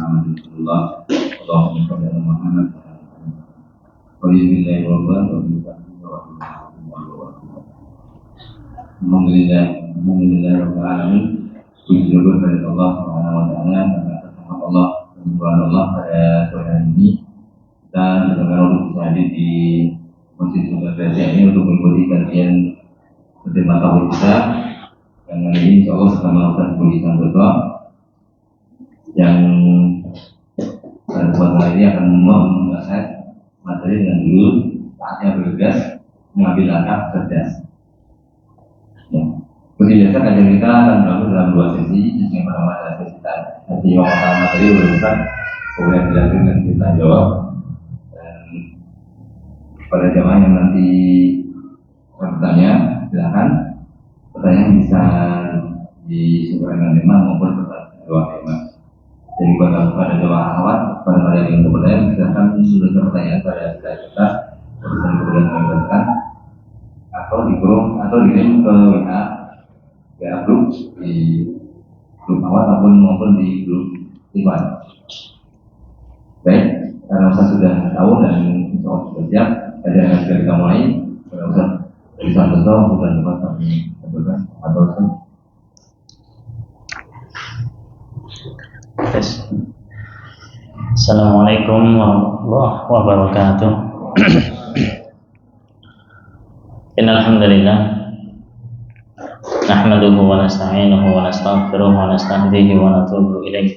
Alhamdulillah. Allahumma shalli ala Muhammad. Alhamdulillah. Rabbil alamin. Puji syukur kepada Allah Subhanahu wa taala karena Allah menyembah Allah pada sore hari ini kita benar-benar untuk bisa hadir di Masjid Sunan Gajah ini untuk mengikuti kajian tema tauhid kita. Dan hari ini insyaallah bersama Ustaz Budi Santoso yang pada kesempatan ini akan membahas materi dengan judul saatnya bergegas mengambil langkah cerdas. Ya. Seperti biasa kajian kita akan berlangsung dalam dua sesi. Yang pertama adalah sesi yang pertama materi berurusan, kemudian dilanjutkan dengan kita jawab. Dan pada jamaah yang nanti bertanya, silakan pertanyaan bisa disesuaikan dengan tema maupun pertanyaan dua tema. Jadi pada jamaah awal, pada kalian yang bertanya, silakan tuliskan pertanyaan pada kita kemudian mengajukan atau di grup atau dikirim ke WA grup di grup awal maupun di grup Iwan. Baik, karena Ustaz sudah tahu dan insya Allah sudah siap, kajian yang sudah kita mulai. Karena Ustaz dari Santoso bukan tempat kami tentukan atau Ustaz. Assalamualaikum warahmatullahi wabarakatuh. Innal hamdalillah nahmaduhu wa nasta'inuhu wa nastaghfiruhu wa nastahdihi wa natubu ilayh.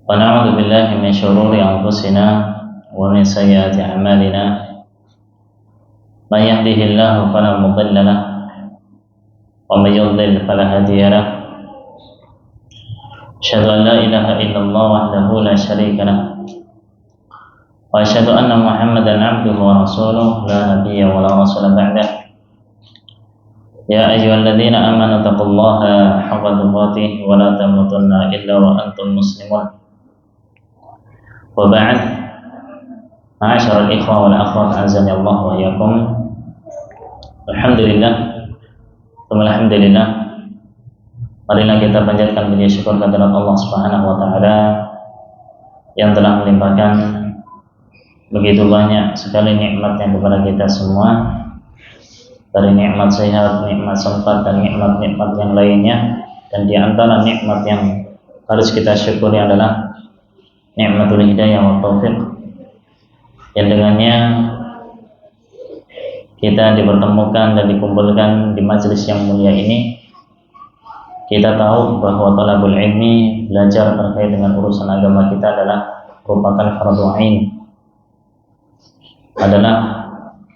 Wa na'udzu billahi min shururi anfusina wa min sayyiati a'malina. Man yahdihillahu fala mudilla lahu wa man yudlil fala hadiya lahu. Asyhadu an la ilaha illallah wahdahu la syarika lahu wa asyhadu anna Muhammadan 'abduhu wa rasuluhu la nabiyya wa la rasula ba'dahu. Ya ayyuhalladzina amanu taqullaha haqqa tuqatih wa la tamutunna illa wa antum muslimun. Wa ba'd. Ma'asyiral ikhwah wal akhwat, azani Allah wa iyyakum. Alhamdulillah. Alhamdulillah. Marilah kita panjatkan puji syukur kehadirat Allah Subhanahu wa taala yang telah melimpahkan begitu banyak sekali nikmatnya kepada kita semua, dari nikmat sehat, nikmat sempat, dan nikmat-nikmat yang lainnya. Dan di antara nikmat yang harus kita syukuri adalah nikmatul hidayah wa taufiq, yang dengannya kita dipertemukan dan dikumpulkan di majelis yang mulia ini. Kita tahu bahwa talabul ilmi, belajar terkait dengan urusan agama kita adalah merupakan fardhu ain, adalah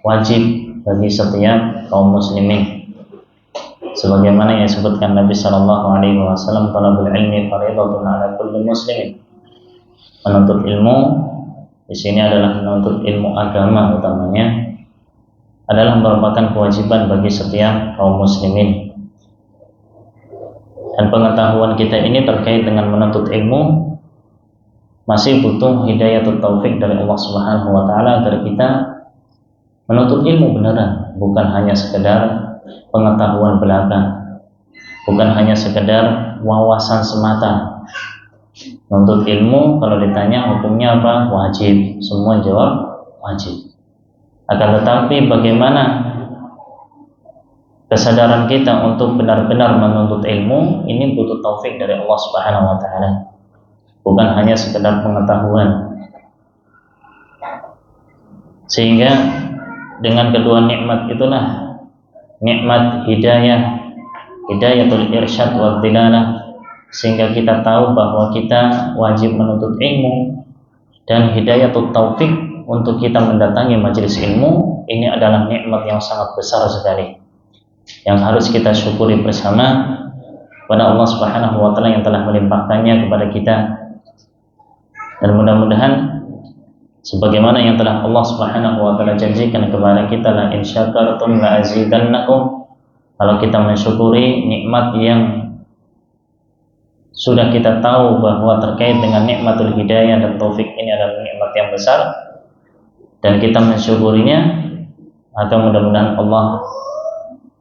wajib bagi setiap kaum muslimin. Sebagaimana yang disebutkan Nabi sallallahu alaihi wasallam, talabul ilmi fardhatun 'ala kulli muslimin. Menuntut ilmu di sini adalah menuntut ilmu agama, utamanya adalah merupakan kewajiban bagi setiap kaum muslimin. Dan pengetahuan kita ini terkait dengan menuntut ilmu masih butuh hidayatut taufik dari Allah Subhanahu wa taala agar kita menuntut ilmu beneran, bukan hanya sekedar pengetahuan belaka, bukan hanya sekedar wawasan semata. Menuntut ilmu kalau ditanya hukumnya apa? Wajib. Semua jawab wajib. Akan tetapi bagaimana kesadaran kita untuk benar-benar menuntut ilmu ini butuh taufik dari Allah Subhanahu wa taala, bukan hanya sekedar pengetahuan. Sehingga dengan kedua nikmat itulah, nikmat hidayatul irsyad wa dilalah, sehingga kita tahu bahwa kita wajib menuntut ilmu, dan hidayatul taufik untuk kita mendatangi majelis ilmu. Ini adalah nikmat yang sangat besar sekali yang harus kita syukuri bersama pada Allah Subhanahu wa taala yang telah melimpahkannya kepada kita. Dan mudah-mudahan sebagaimana yang telah Allah Subhanahu wa taala janjikan kepada kita, la in syakartum la azidannakum. Kalau kita mensyukuri nikmat yang sudah kita tahu bahwa terkait dengan nikmatul hidayah dan taufik, ini adalah nikmat yang besar, dan kita mensyukurinya, maka mudah-mudahan Allah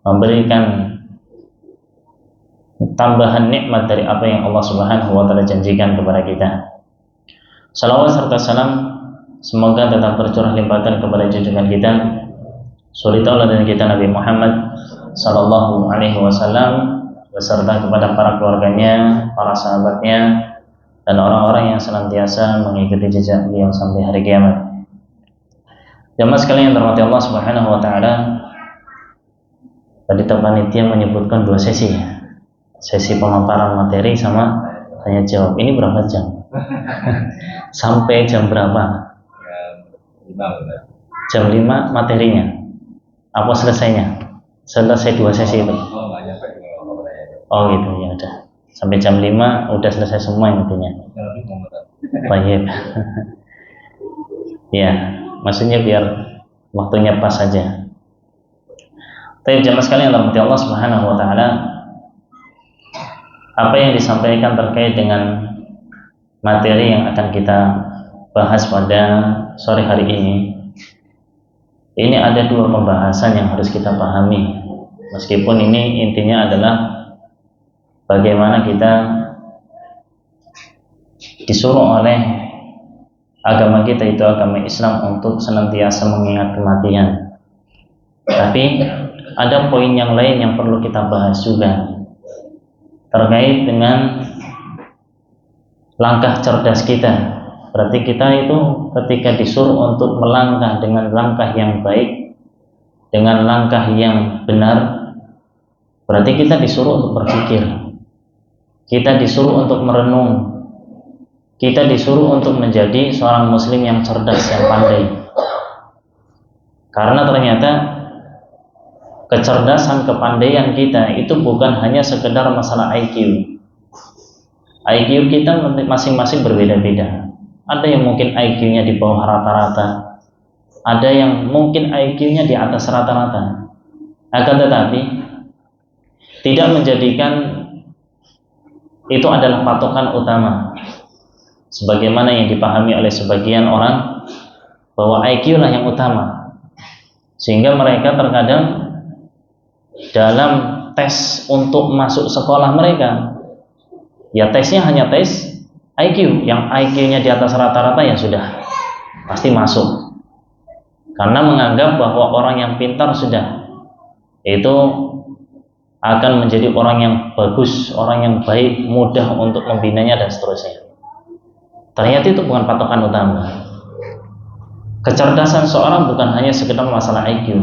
memberikan tambahan nikmat dari apa yang Allah Subhanahu wa taala janjikan kepada kita. Salawat serta salam semoga tetap tercurah limpahkan kepada junjungan kita suri tauladan kita Nabi Muhammad sallallahu alaihi wasallam beserta kepada para keluarganya, para sahabatnya, dan orang-orang yang senantiasa mengikuti jejak beliau sampai hari kiamat. Jamaah sekalian yang dirahmati Allah Subhanahu wa taala, tadi panitia menyebutkan 2 sesi. Sesi pemaparan materi sama tanya jawab. Ini berapa jam? Sampai jam berapa? Jam 5 materinya. Apa selesainya? Selesai 2 sesi itu. Oh gitu, ya udah. Sampai jam 5 udah selesai semua intinya. Baik. Ya, maksudnya biar waktunya pas saja. Tapi jamaah sekalian yang dirahmati Allah Subhanahu wa taala, apa yang disampaikan terkait dengan materi yang akan kita bahas pada sore hari ini ada 2 pembahasan yang harus kita pahami. Meskipun ini intinya adalah bagaimana kita disuruh oleh agama kita, itu agama Islam, untuk senantiasa mengingat kematian. Tapi ada poin yang lain yang perlu kita bahas juga terkait dengan langkah cerdas kita. Berarti kita itu ketika disuruh untuk melangkah dengan langkah yang baik, dengan langkah yang benar, berarti kita disuruh untuk berpikir, kita disuruh untuk merenung, kita disuruh untuk menjadi seorang muslim yang cerdas, yang pandai. Karena ternyata kecerdasan, kepandaian kita itu bukan hanya sekedar masalah IQ. IQ kita masing-masing berbeda-beda. Ada yang mungkin IQ-nya di bawah rata-rata, ada yang mungkin IQ-nya di atas rata-rata. Akan tetapi tidak menjadikan itu adalah patokan utama, sebagaimana yang dipahami oleh sebagian orang bahwa IQ lah yang utama, sehingga mereka terkadang dalam tes untuk masuk sekolah mereka, ya tesnya hanya tes IQ, yang IQ-nya di atas rata-rata ya sudah pasti masuk, karena menganggap bahwa orang yang pintar sudah itu akan menjadi orang yang bagus, orang yang baik, mudah untuk membinanya dan seterusnya. Ternyata itu bukan patokan utama. Kecerdasan seorang bukan hanya sekedar masalah IQ.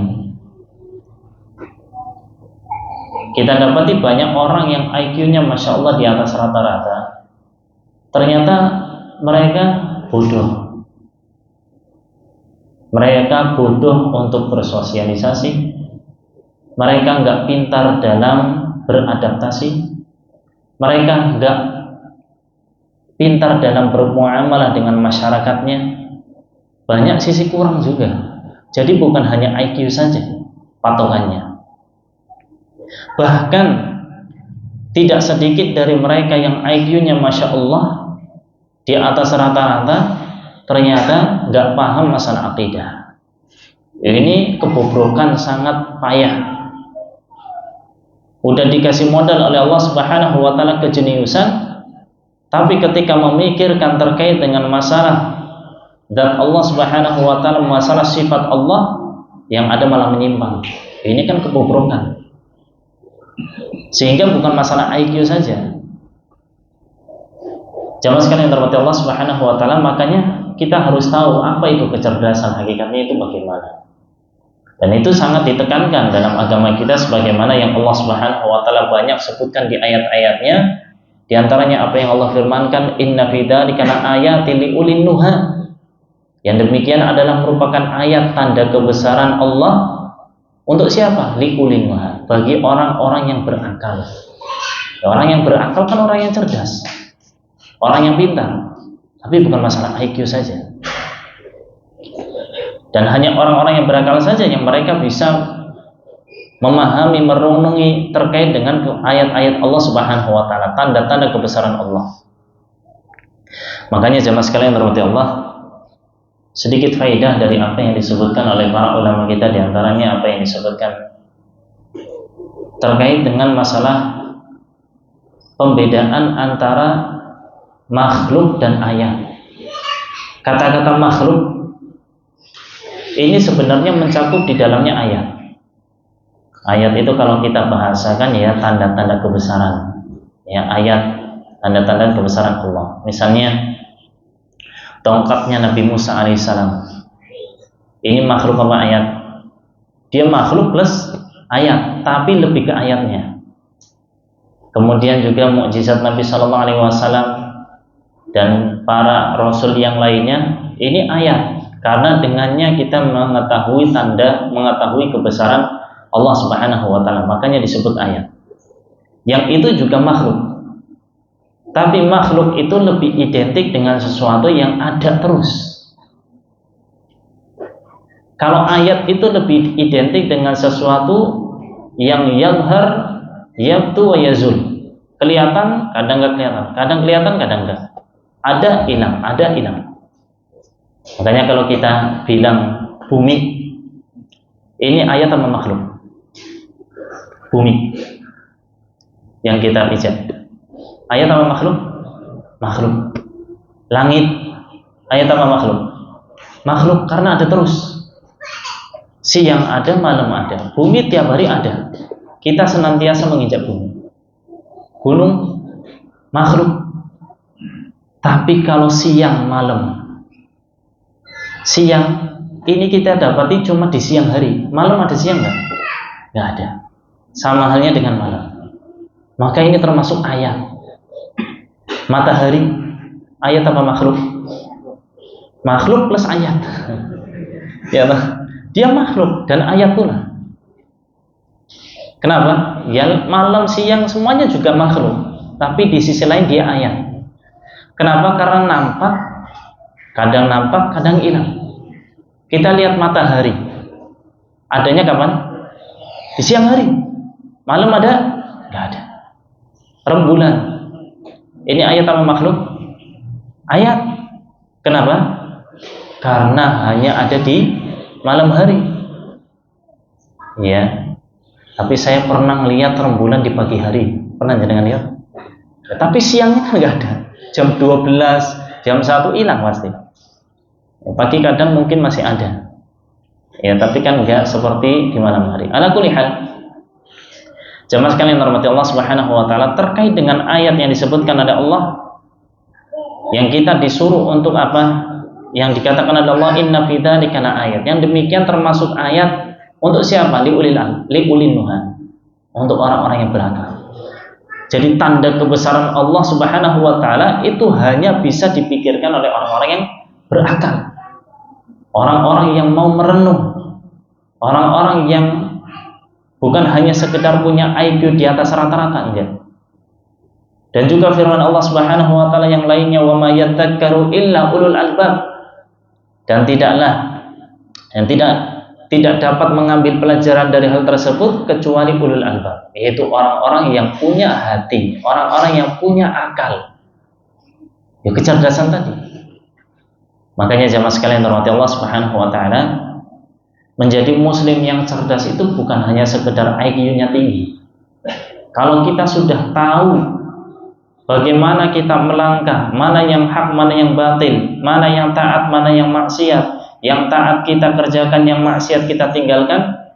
Kita dapati banyak orang yang IQ-nya Masya Allah di atas rata-rata, ternyata mereka bodoh. Mereka bodoh untuk bersosialisasi. Mereka nggak pintar dalam beradaptasi. Mereka nggak pintar dalam bermuamalah dengan masyarakatnya. Banyak sisi kurang juga. Jadi bukan hanya IQ saja patokannya. Bahkan tidak sedikit dari mereka yang IQ-nya Masya Allah di atas rata-rata, ternyata nggak paham masalah akidah. Ini kebobrokan sangat payah. Udah dikasih modal oleh Allah Subhanahu wa taala kejeniusan, tapi ketika memikirkan terkait dengan masalah zat Allah Subhanahu wa taala, masalah sifat Allah, yang ada malah menyimpang. Ini kan kebobrokan. Sehingga bukan masalah IQ saja. Jamaah sekalian yang dirahmati Allah Subhanahu wa taala, makanya kita harus tahu apa itu kecerdasan, hakikatnya itu bagaimana. Dan itu sangat ditekankan dalam agama kita, sebagaimana yang Allah Subhanahu wa taala banyak sebutkan di ayat-ayatnya. Di antaranya apa yang Allah firmankan, inna fi dzalika laayatin liulin nuha. Yang demikian adalah merupakan ayat tanda kebesaran Allah untuk siapa? Liulin nuha, bagi orang-orang yang berakal. Orang yang berakal kan orang yang cerdas, orang yang pintar, tapi bukan masalah IQ saja. Dan hanya orang-orang yang berakal saja yang mereka bisa memahami, merenungi terkait dengan ayat-ayat Allah Subhanahu wa taala, tanda-tanda kebesaran Allah. Makanya jamaah sekalian yang dirahmati Allah, sedikit faedah dari apa yang disebutkan oleh para ulama kita, di antaranya apa yang disebutkan terkait dengan masalah pembedaan antara makhluk dan ayat. Kata-kata makhluk ini sebenarnya mencakup di dalamnya ayat. Ayat itu kalau kita bahasakan ya tanda-tanda kebesaran. Ya, ayat tanda-tanda kebesaran Allah. Misalnya tongkatnya Nabi Musa alaihissalam. Ini makhluk apa ayat? Dia makhluk plus ayat, tapi lebih ke ayatnya. Kemudian juga mukjizat Nabi Shallallahu Alaihi Wasallam dan para rasul yang lainnya, ini ayat. Karena dengannya kita mengetahui kebesaran Allah Subhanahu Wa Taala. Makanya disebut ayat. Yang itu juga makhluk. Tapi makhluk itu lebih identik dengan sesuatu yang ada terus. Kalau ayat itu lebih identik dengan sesuatu yang yazhar, yabtu wa yazul. Kelihatan, kadang nggak kelihatan. Kadang kelihatan, kadang nggak. Ada hilang. Makanya kalau kita bilang bumi, ini ayat sama makhluk. Bumi yang kita pijak, ayat sama makhluk? Makhluk. Langit, ayat sama makhluk? Makhluk, karena ada terus. Siang ada, malam ada. Bumi tiap hari ada. Kita senantiasa menginjak bumi. Gunung, makhluk. Tapi kalau siang, malam, siang ini kita dapati cuma di siang hari. Malam ada siang nggak? Nggak ada. Sama halnya dengan malam. Maka ini termasuk ayat. Matahari, ayat apa makhluk? Makhluk plus ayat. Ya, dia makhluk dan ayat pula. Kenapa? Ya malam, siang semuanya juga makhluk. Tapi di sisi lain dia ayat. Kenapa? Karena nampak, kadang hilang. Kita lihat matahari. Adanya kapan? Di siang hari. Malam ada? Nggak ada. Rembulan. Ini ayat apa makhluk? Ayat. Kenapa? Karena hanya ada di malam hari. Ya. Tapi saya pernah lihat rembulan di pagi hari. Pernah jangan lihat? Tapi siangnya kan nggak ada. Jam 12, jam 1 hilang pasti. Pagi kadang mungkin masih ada. Ya, tapi kan nggak seperti di malam hari. Ala kulli hal. Jamaah sekalian rahmati Allah Subhanahu wa taala, terkait dengan ayat yang disebutkan oleh Allah, yang kita disuruh untuk apa? Yang dikatakan oleh Allah, inna fi dzalika ayat. Yang demikian termasuk ayat untuk siapa? Liulin nuha. Untuk orang-orang yang berakal. Jadi tanda kebesaran Allah Subhanahu wa taala itu hanya bisa dipikirkan oleh orang-orang yang berakal. Orang-orang yang mau merenung. Orang-orang yang bukan hanya sekedar punya IQ di atas rata-rata, enggak. Dan juga firman Allah Subhanahu wa taala yang lainnya, wa may yadhakkaru illa ulul albab. Dan tidak dapat mengambil pelajaran dari hal tersebut kecuali ulul albab, yaitu orang-orang yang punya hati, orang-orang yang punya akal. Ya, kecerdasan tadi. Makanya jamaah sekalian rahmati Allah Subhanahu wa taala, menjadi muslim yang cerdas itu bukan hanya sekedar IQ-nya tinggi. Kalau kita sudah tahu bagaimana kita melangkah, mana yang hak, mana yang batil, mana yang taat, mana yang maksiat, yang taat kita kerjakan, yang maksiat kita tinggalkan,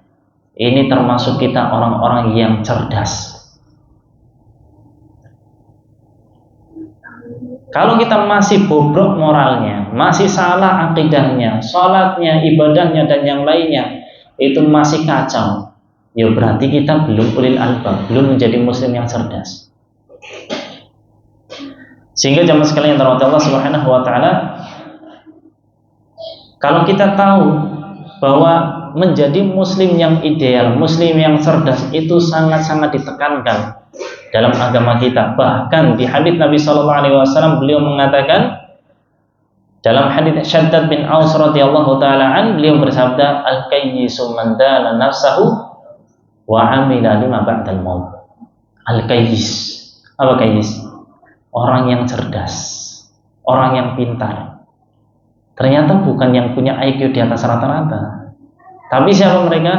ini termasuk kita orang-orang yang cerdas. Kalau kita masih bobrok moralnya, masih salah akidahnya, sholatnya, ibadahnya, dan yang lainnya, itu masih kacau, ya berarti kita belum ulil albab, belum menjadi muslim yang cerdas. Sehingga jamaah sekalian yang dirahmati Allah Subhanahu wa taala, kalau kita tahu bahwa menjadi muslim yang ideal, muslim yang cerdas itu sangat-sangat ditekankan dalam agama kita. Bahkan di hadits Nabi Shallallahu Alaihi Wasallam beliau mengatakan, dalam hadits Shaddad bin Aus radhiyallahu taala beliau bersabda, al-kayyisu man dana nafsahu wa amila lima ba'dal maut. Al-kayyis, apa kayyis? Orang yang cerdas, orang yang pintar. Ternyata bukan yang punya IQ di atas rata-rata. Tapi siapa mereka?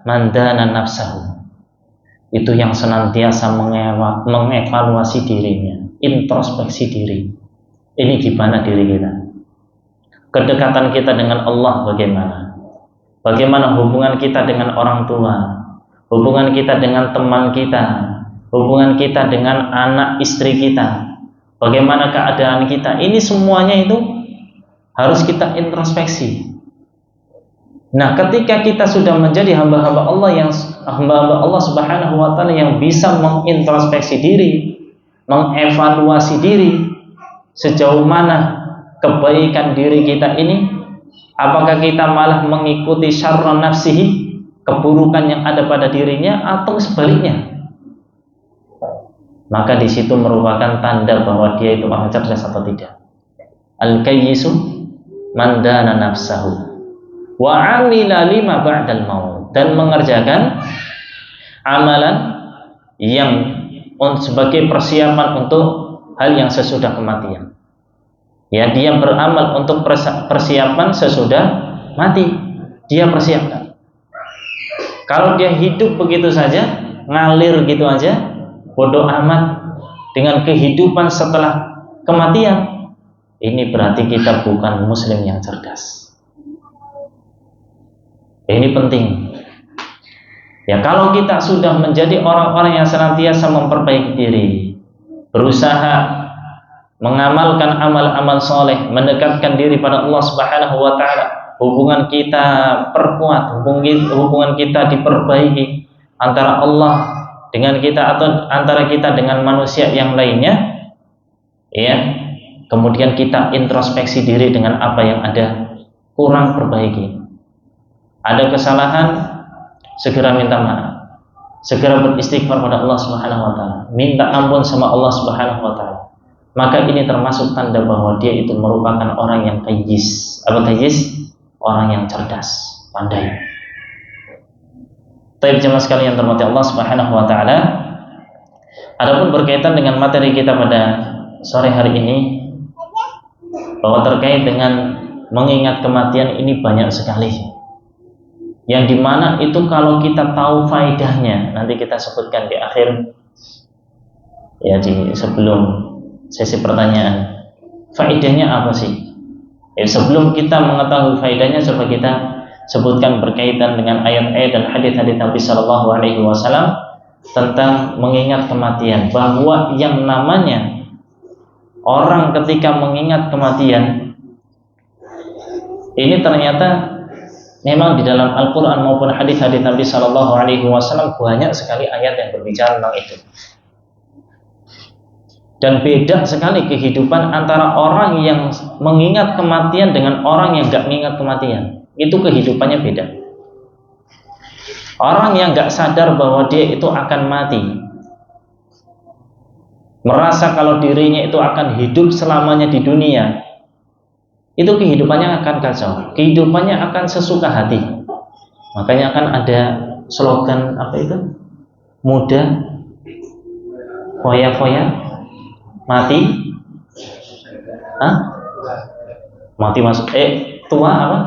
Man dana nafsahu. itu yang senantiasa mengevaluasi dirinya, introspeksi diri. Ini gimana diri kita? Kedekatan kita dengan Allah bagaimana? Bagaimana hubungan kita dengan orang tua? Hubungan kita dengan teman kita? Hubungan kita dengan anak istri kita? Bagaimana keadaan kita? Ini semuanya itu harus kita introspeksi. Nah, ketika kita sudah menjadi hamba-hamba Allah Subhanahu wa taala yang bisa mengintrospeksi diri, mengevaluasi diri, sejauh mana kebaikan diri kita ini, apakah kita malah mengikuti syarra nafsihi, keburukan yang ada pada dirinya, atau sebaliknya? Maka di situ merupakan tanda bahwa dia itu orang cerdas atau tidak. Al-kayyisu man dana nafsahu wa 'amila lima ba'dal maut, dan mengerjakan amalan yang sebagai persiapan untuk hal yang sesudah kematian. Ya, dia beramal untuk persiapan sesudah mati. Dia persiapkan. Kalau dia hidup begitu saja, ngalir gitu aja, bodoh amat dengan kehidupan setelah kematian, ini berarti kita bukan muslim yang cerdas. Ini penting. Ya, kalau kita sudah menjadi orang-orang yang senantiasa memperbaiki diri, berusaha mengamalkan amal-amal soleh, mendekatkan diri pada Allah Subhanahu wa taala, hubungan kita perkuat, hubungan kita diperbaiki antara Allah dengan kita atau antara kita dengan manusia yang lainnya, ya. Kemudian kita introspeksi diri dengan apa yang ada kurang, perbaiki. Ada kesalahan, segera minta maaf, segera beristighfar pada Allah Subhanahu wa taala, minta ampun sama Allah Subhanahu wa taala. Maka ini termasuk tanda bahwa dia itu merupakan orang yang kayyis. Apa kayyis? Orang yang cerdas, pandai. Baik jemaah sekalian yang terhormati Allah Subhanahu wa taala. Adapun berkaitan dengan materi kita pada sore hari ini, bahwa terkait dengan mengingat kematian ini banyak sekali. Yang dimana itu kalau kita tahu faedahnya, nanti kita sebutkan di akhir, ya, di sebelum sesi pertanyaan. Faedahnya apa sih? Ya, sebelum kita mengetahui faedahnya, coba kita sebutkan berkaitan dengan ayat-ayat dan hadis-hadis Nabi Sallallahu Alaihi Wasallam tentang mengingat kematian, bahwa yang namanya orang ketika mengingat kematian ini ternyata memang di dalam Al-Quran maupun hadis-hadis Nabi Sallallahu Alaihi Wasallam banyak sekali ayat yang berbicara tentang itu. Dan beda sekali kehidupan antara orang yang mengingat kematian dengan orang yang gak mengingat kematian. Itu kehidupannya beda. Orang yang gak sadar bahwa dia itu akan mati, merasa kalau dirinya itu akan hidup selamanya di dunia, itu kehidupannya akan kacau, kehidupannya akan sesuka hati. Makanya akan ada slogan apa itu? Muda foya-foya, mati mati masuk tua apa?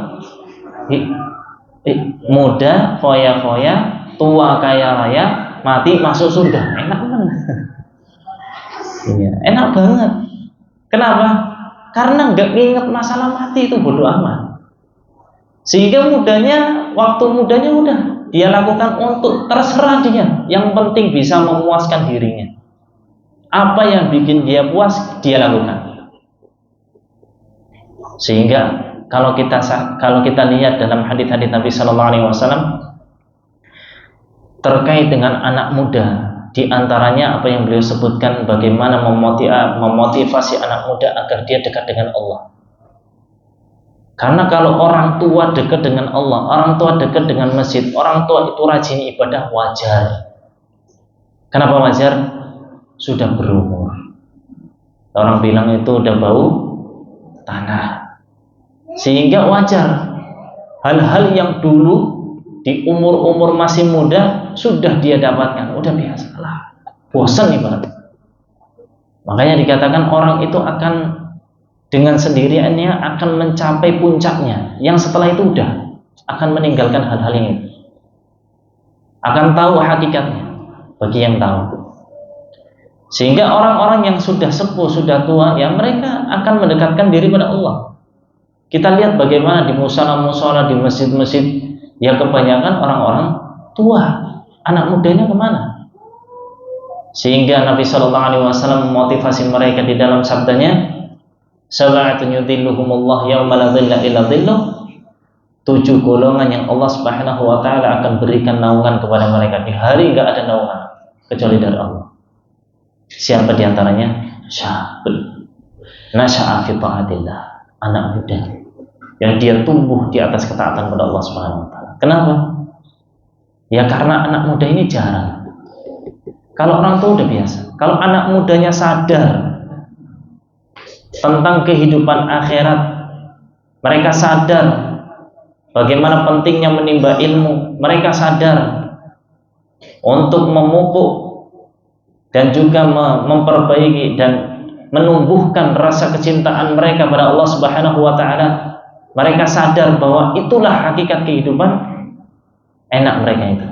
Muda foya-foya, tua kaya raya, mati masuk surga. Enak banget. Iya, enak banget. Kenapa? Karena nggak ingat masalah mati, itu bodoh amat. Sehingga waktu mudanya udah dia lakukan untuk terserah dia. Yang penting bisa memuaskan dirinya. Apa yang bikin dia puas, dia lakukan. Sehingga kalau kita lihat dalam hadis-hadis Nabi Sallallahu Alaihi Wasallam terkait dengan anak muda, di antaranya apa yang beliau sebutkan, bagaimana memotivasi anak muda agar dia dekat dengan Allah. Karena kalau orang tua dekat dengan Allah, orang tua dekat dengan masjid, orang tua itu rajin ibadah, wajar. Kenapa wajar? Sudah berumur. Orang bilang itu udah bau tanah. Sehingga wajar. Hal-hal yang dulu di umur-umur masih muda sudah dia dapatkan, udah biasa lah. Bosan ibarat. Makanya dikatakan orang itu akan dengan sendiriannya akan mencapai puncaknya, yang setelah itu udah akan meninggalkan hal-hal ini, akan tahu hakikatnya. bagi yang tahu. Sehingga orang-orang yang sudah sepuh, sudah tua, ya mereka akan mendekatkan diri pada Allah. Kita lihat bagaimana di musala-musala, di masjid-masjid, ya kebanyakan orang-orang tua, anak mudanya kemana? Sehingga Nabi Shallallahu Alaihi Wasallam memotivasi mereka di dalam sabdanya, "Sab'atun yudhilluhumullah yauma la dhilla illa dhilluh." 7 golongan yang Allah Subhanahu wa taala akan berikan naungan kepada mereka di hari enggak ada naungan kecuali dari Allah. Siapa di antaranya? Syabun nasha'a fi ta'atillah, anak muda yang dia tumbuh di atas ketaatan kepada Allah Subhanahu wa taala. Kenapa? Ya karena anak muda ini jarang. Kalau orang tua udah biasa. Kalau anak mudanya sadar tentang kehidupan akhirat, mereka sadar bagaimana pentingnya menimba ilmu, mereka sadar untuk memupuk dan juga memperbaiki dan menumbuhkan rasa kecintaan mereka pada Allah Subhanahu wa taala. Mereka sadar bahwa itulah hakikat kehidupan enak mereka itu.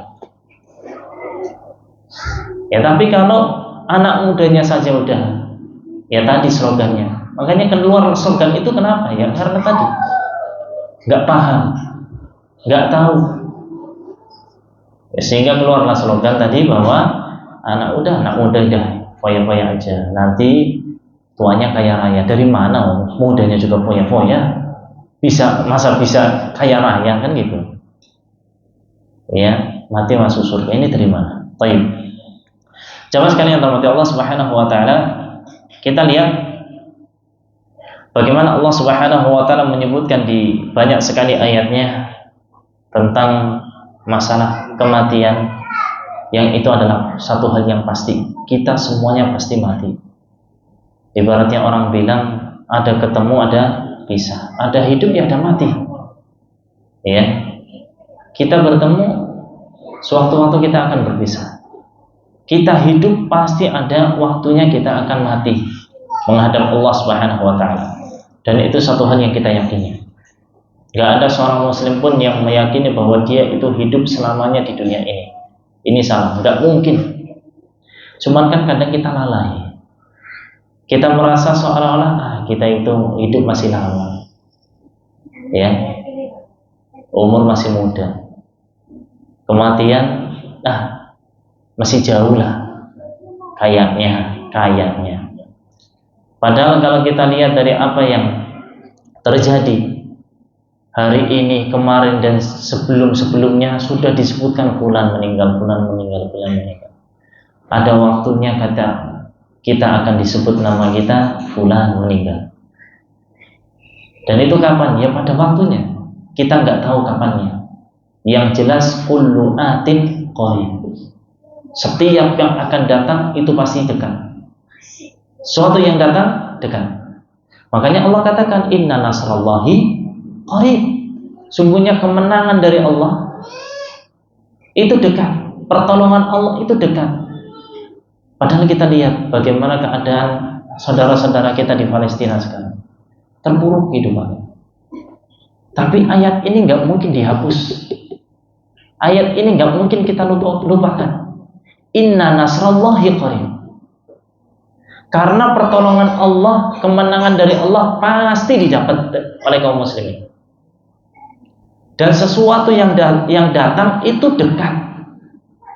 Ya tapi kalau anak mudanya saja udah, ya tadi slogannya. Makanya keluar slogan itu kenapa? Ya karena tadi nggak paham, nggak tahu. Ya, sehingga keluarlah slogan tadi bahwa anak muda udah foya-foya aja. Nanti tuanya kaya raya. Dari mana? Mudanya juga foya-foya. Masa bisa kaya raya kan gitu? Ya, mati masuk surga ini dari mana? Baik. Jamaah sekalian yang dirahmati Allah Subhanahu wa taala, kita lihat bagaimana Allah Subhanahu wa taala menyebutkan di banyak sekali ayatnya tentang masalah kematian, yang itu adalah satu hal yang pasti. Kita semuanya pasti mati. Ibaratnya orang bilang ada ketemu, ada pisah, ada hidup, ya ada mati. Ya, kita bertemu, sewaktu-waktu kita akan berpisah. Kita hidup pasti ada waktunya kita akan mati menghadap Allah Subhanahu wa taala. Dan itu satu hal yang kita yakini. Gak ada seorang muslim pun yang meyakini bahwa dia itu hidup selamanya di dunia ini. Ini salah, gak mungkin. Cuman kan kadang kita lalai. Kita merasa seolah-olah kita itu hidup masih lama. Ya. Umur masih muda. Kematian masih jauh lah, kayaknya. Padahal kalau kita lihat dari apa yang terjadi hari ini, kemarin dan sebelum-sebelumnya sudah disebutkan fulan meninggal. Ada waktunya kata kita akan disebut nama kita fulan meninggal. Dan itu kapan? Ya pada waktunya. Kita nggak tahu kapannya. Yang jelas kullu atin qarib. Setiap yang akan datang itu pasti dekat. Suatu yang datang dekat. Makanya Allah katakan inna nasrallahi qarib. Sungguhnya kemenangan dari Allah itu dekat. Pertolongan Allah itu dekat. Padahal kita lihat bagaimana keadaan saudara-saudara kita di Palestina sekarang. Terpuruk kehidupannya. Tapi ayat ini nggak mungkin dihapus. Ayat ini nggak mungkin kita lupakan. Inna nasrallahi qarib. Karena pertolongan Allah, kemenangan dari Allah pasti didapat oleh kaum muslimin. Dan sesuatu yang datang itu dekat.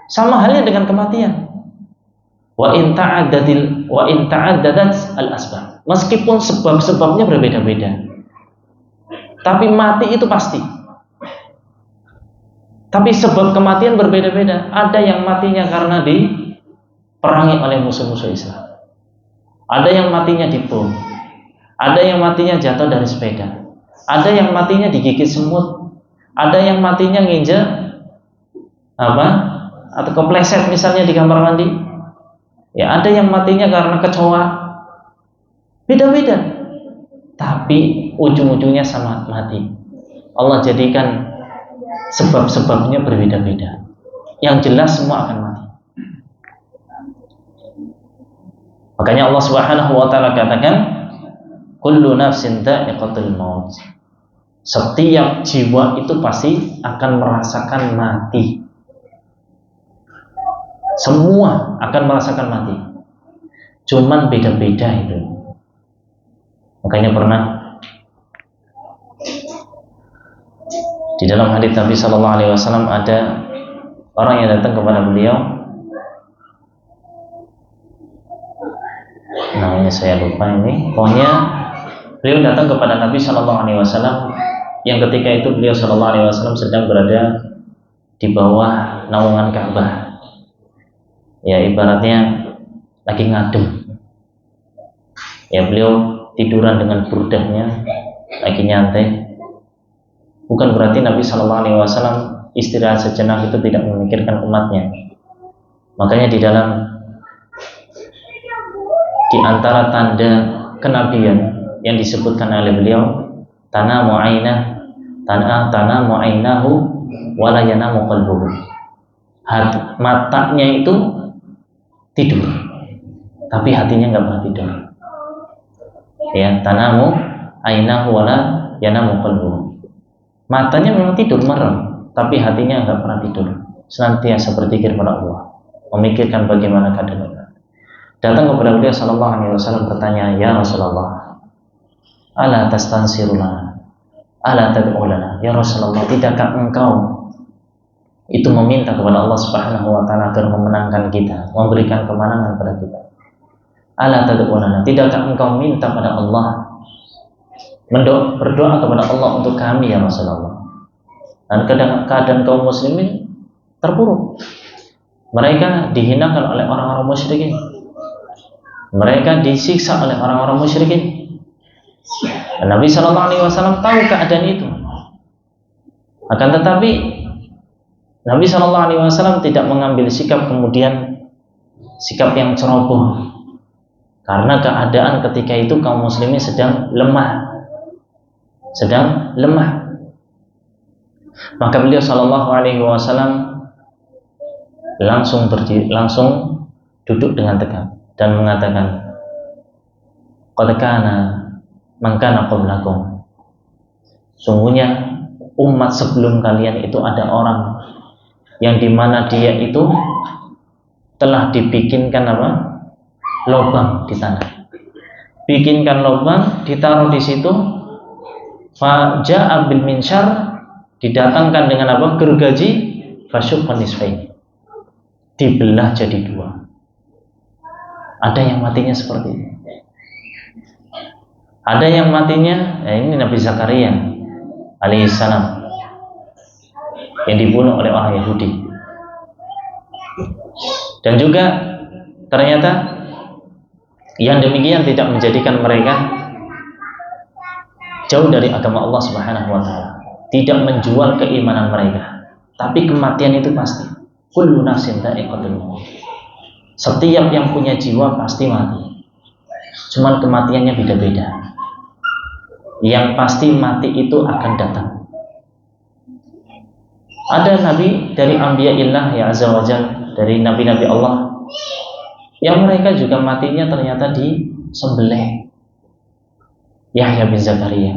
Sama halnya dengan kematian. Wa in ta'addadat al-asbab. Meskipun sebab-sebabnya berbeda-beda. Tapi mati itu pasti. Tapi sebab kematian berbeda-beda. Ada yang matinya karena diperangi oleh musuh-musuh Islam. Ada yang matinya dibom. Ada yang matinya jatuh dari sepeda. Ada yang matinya digigit semut. Ada yang matinya nginjek atau kepleset misalnya di kamar mandi. Ya, ada yang matinya karena kecoa. Beda-beda. Tapi ujung-ujungnya sama mati. Allah jadikan sebab-sebabnya berbeda-beda. Yang jelas semua akan mati. Makanya Allah Subhanahu wa taala katakan, kullu nafsin dha'iqatul maut. Setiap jiwa itu pasti akan merasakan mati. Semua akan merasakan mati. Cuman beda-beda itu. Makanya pernah di dalam hadits Nabi Sallallahu Alaihi Wasallam ada orang yang datang kepada beliau. Namanya saya lupa ini. Pokoknya beliau datang kepada Nabi Sallallahu Alaihi Wasallam yang ketika itu beliau Sallallahu Alaihi Wasallam sedang berada di bawah naungan Ka'bah. Ya ibaratnya lagi ngadem. Ya beliau tiduran dengan burdahnya, lagi nyantai. Bukan berarti Nabi Sallallahu Alaihi Wasallam istirahat sejenak itu tidak memikirkan umatnya. Makanya di antara tanda kenabian yang disebutkan oleh beliau, tanamu ainahu wala yanamu qalbuhu. Matanya itu tidur, tapi hatinya nggak pernah tidur. Ya, tanamu ainahu wala yanamu qalbuhu. Matanya memang tidur merem, tapi hatinya nggak pernah tidur. Senantiasa berzikir kepada Allah, memikirkan bagaimana keadaan. Datang kepada beliau Sallallahu Alaihi Wasallam bertanya, ya Rasulullah, ala tastansirulana, ala tad'ulana. Ya Rasulullah, tidakkah engkau itu meminta kepada Allah Subhanahu Wa Taala agar memenangkan kita, memberikan kemenangan pada kita? Ala tad'ulana, tidakkah engkau minta pada Allah, berdoa kepada Allah untuk kami ya Rasulullah? Dan keadaan kaum muslimin terpuruk. Mereka dihinakan oleh orang-orang musyrikin. Mereka disiksa oleh orang-orang musyrikin. Dan Nabi Sallallahu Alaihi Wasallam tahu keadaan itu. Akan tetapi Nabi Sallallahu Alaihi Wasallam tidak mengambil sikap kemudian sikap yang ceroboh, karena keadaan ketika itu kaum muslimin sedang lemah. Maka beliau Sallallahu Alaihi Wasallam langsung duduk dengan tegak dan mengatakan, qad kana man kana qablakum. Sungguhnya umat sebelum kalian itu ada orang yang dimana dia itu telah dibikinkan lubang di tanah. Bikinkan lubang, ditaruh di situ. Faja'a bil minsyar, didatangkan dengan gergaji, fasyuqqan nisfain, dibelah jadi dua. Ada yang matinya seperti ini. Ada yang matinya, ini Nabi Zakaria alaihissalam yang dibunuh oleh orang Yahudi. Dan juga ternyata yang demikian tidak menjadikan mereka jauh dari agama Allah Subhanahu Wa Taala, tidak menjual keimanan mereka. Tapi kematian itu pasti. Kullu nafsin dha'iqatul maut. Setiap yang punya jiwa pasti mati. Cuman kematiannya beda-beda. Yang pasti mati itu akan datang. Ada nabi dari Anbiya'illah ya Azza wa Jalla, dari nabi-nabi Allah, yang mereka juga matinya ternyata disembelih. Yahya bin Zakaria,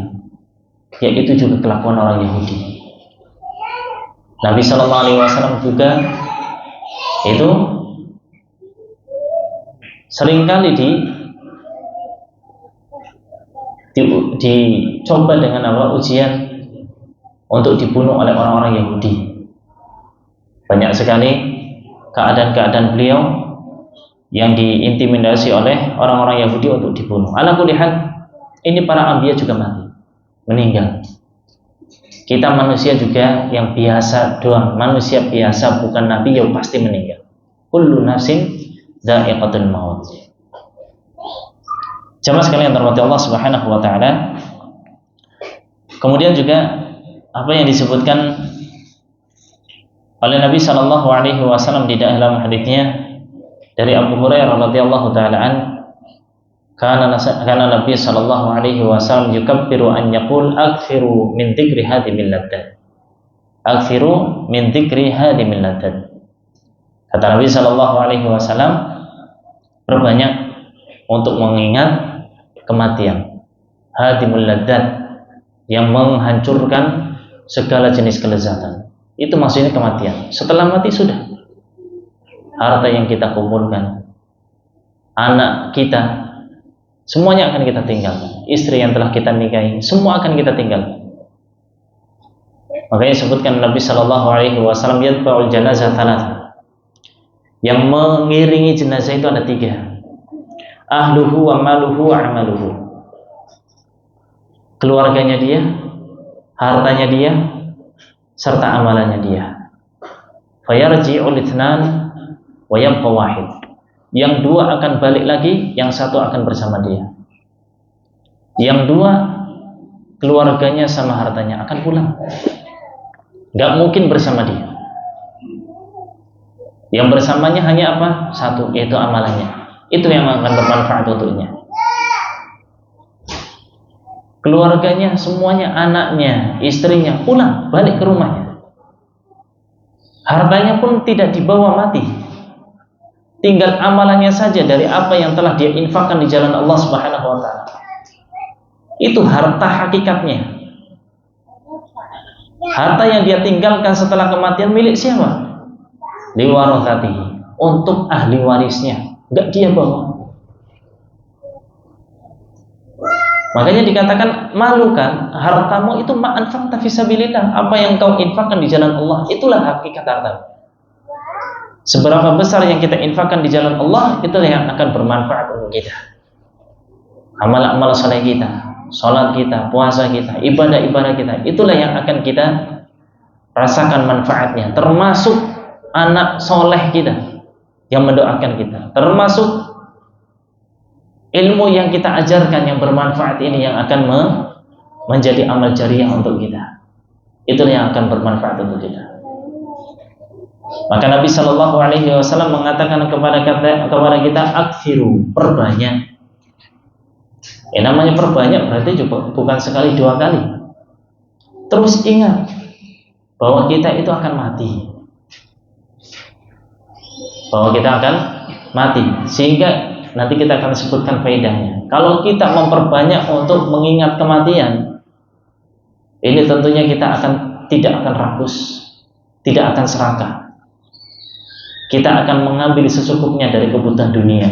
yaitu juga kelakuan orang Yahudi. Nabi Sallallahu Alaihi Wasallam juga itu seringkali dicoba dengan ujian untuk dibunuh oleh orang-orang Yahudi. Banyak sekali keadaan-keadaan beliau yang diintimidasi oleh orang-orang Yahudi untuk dibunuh. Ala kulli hal, ini para anbiya juga mati, meninggal. Kita manusia juga yang biasa doang, manusia biasa bukan nabi, ya pasti meninggal. Kullu nafsin dha'iqatul maut. Jamaah sekalian terhormati Allah Subhanahu Wa Taala. Kemudian juga apa yang disebutkan oleh Nabi Sallallahu Alaihi Wasallam di dalam haditsnya dari Abu Hurairah radhiyallahu taala an, karena Nabi Sallallahu Alaihi Wasallam yukabbiru an yaqul akthiru min dzikri hadimil ladat, akthiru min dzikri hadimil ladat. Kata Nabi Sallallahu Alaihi Wasallam, perbanyak untuk mengingat kematian, hadimul ladat, yang menghancurkan segala jenis kelezatan. Itu maksudnya kematian. Setelah mati sudah harta yang kita kumpulkan, anak kita, semuanya akan kita tinggalkan. Istri yang telah kita nikahi, semua akan kita tinggalkan. Makanya sebutkan Nabi Shallallahu Alaihi Wasallam, yatba'ul janazah thalatha. Yang mengiringi jenazah itu ada 3. Ahluhu wa maluhu wa amaluhu. Keluarganya dia, hartanya dia, serta amalannya dia. Fayarji'ul itsnan wa yabqa wahid. Yang 2 akan balik lagi, yang 1 akan bersama dia. Yang 2 keluarganya sama hartanya akan pulang. Gak mungkin bersama dia. Yang bersamanya hanya apa? 1, yaitu amalannya. Itu yang akan bermanfaat untuknya. Keluarganya semuanya, anaknya, istrinya pulang, balik ke rumahnya. Hartanya pun tidak dibawa mati. Tinggal amalannya saja dari apa yang telah dia infakkan di jalan Allah Subhanahu wa taala. Itu harta hakikatnya. Harta yang dia tinggalkan setelah kematian milik siapa? Liwarathatihi, untuk ahli warisnya, enggak dia bawa. Makanya dikatakan malukan hartamu itu ma'anfaqta fisabilillah, apa yang kau infakkan di jalan Allah, itulah hakikat harta. Seberapa besar yang kita infakkan di jalan Allah, itulah yang akan bermanfaat untuk kita. Amal-amal saleh kita, sholat kita, puasa kita, ibadah-ibadah kita, itulah yang akan kita rasakan manfaatnya. Termasuk anak soleh kita yang mendoakan kita, termasuk ilmu yang kita ajarkan yang bermanfaat ini yang akan menjadi amal jariah untuk kita. Itulah yang akan bermanfaat untuk kita. Maka Nabi Shallallahu Alaihi Wasallam mengatakan kepada kita, akhiru, perbanyak. Namanya perbanyak berarti juga bukan sekali 2 kali. Terus ingat bahwa kita itu akan mati. Bahwa kita akan mati. Sehingga nanti kita akan sebutkan faedahnya. Kalau kita memperbanyak untuk mengingat kematian, ini tentunya kita tidak akan rakus, tidak akan serakah. Kita akan mengambil secukupnya dari kebutuhan dunia.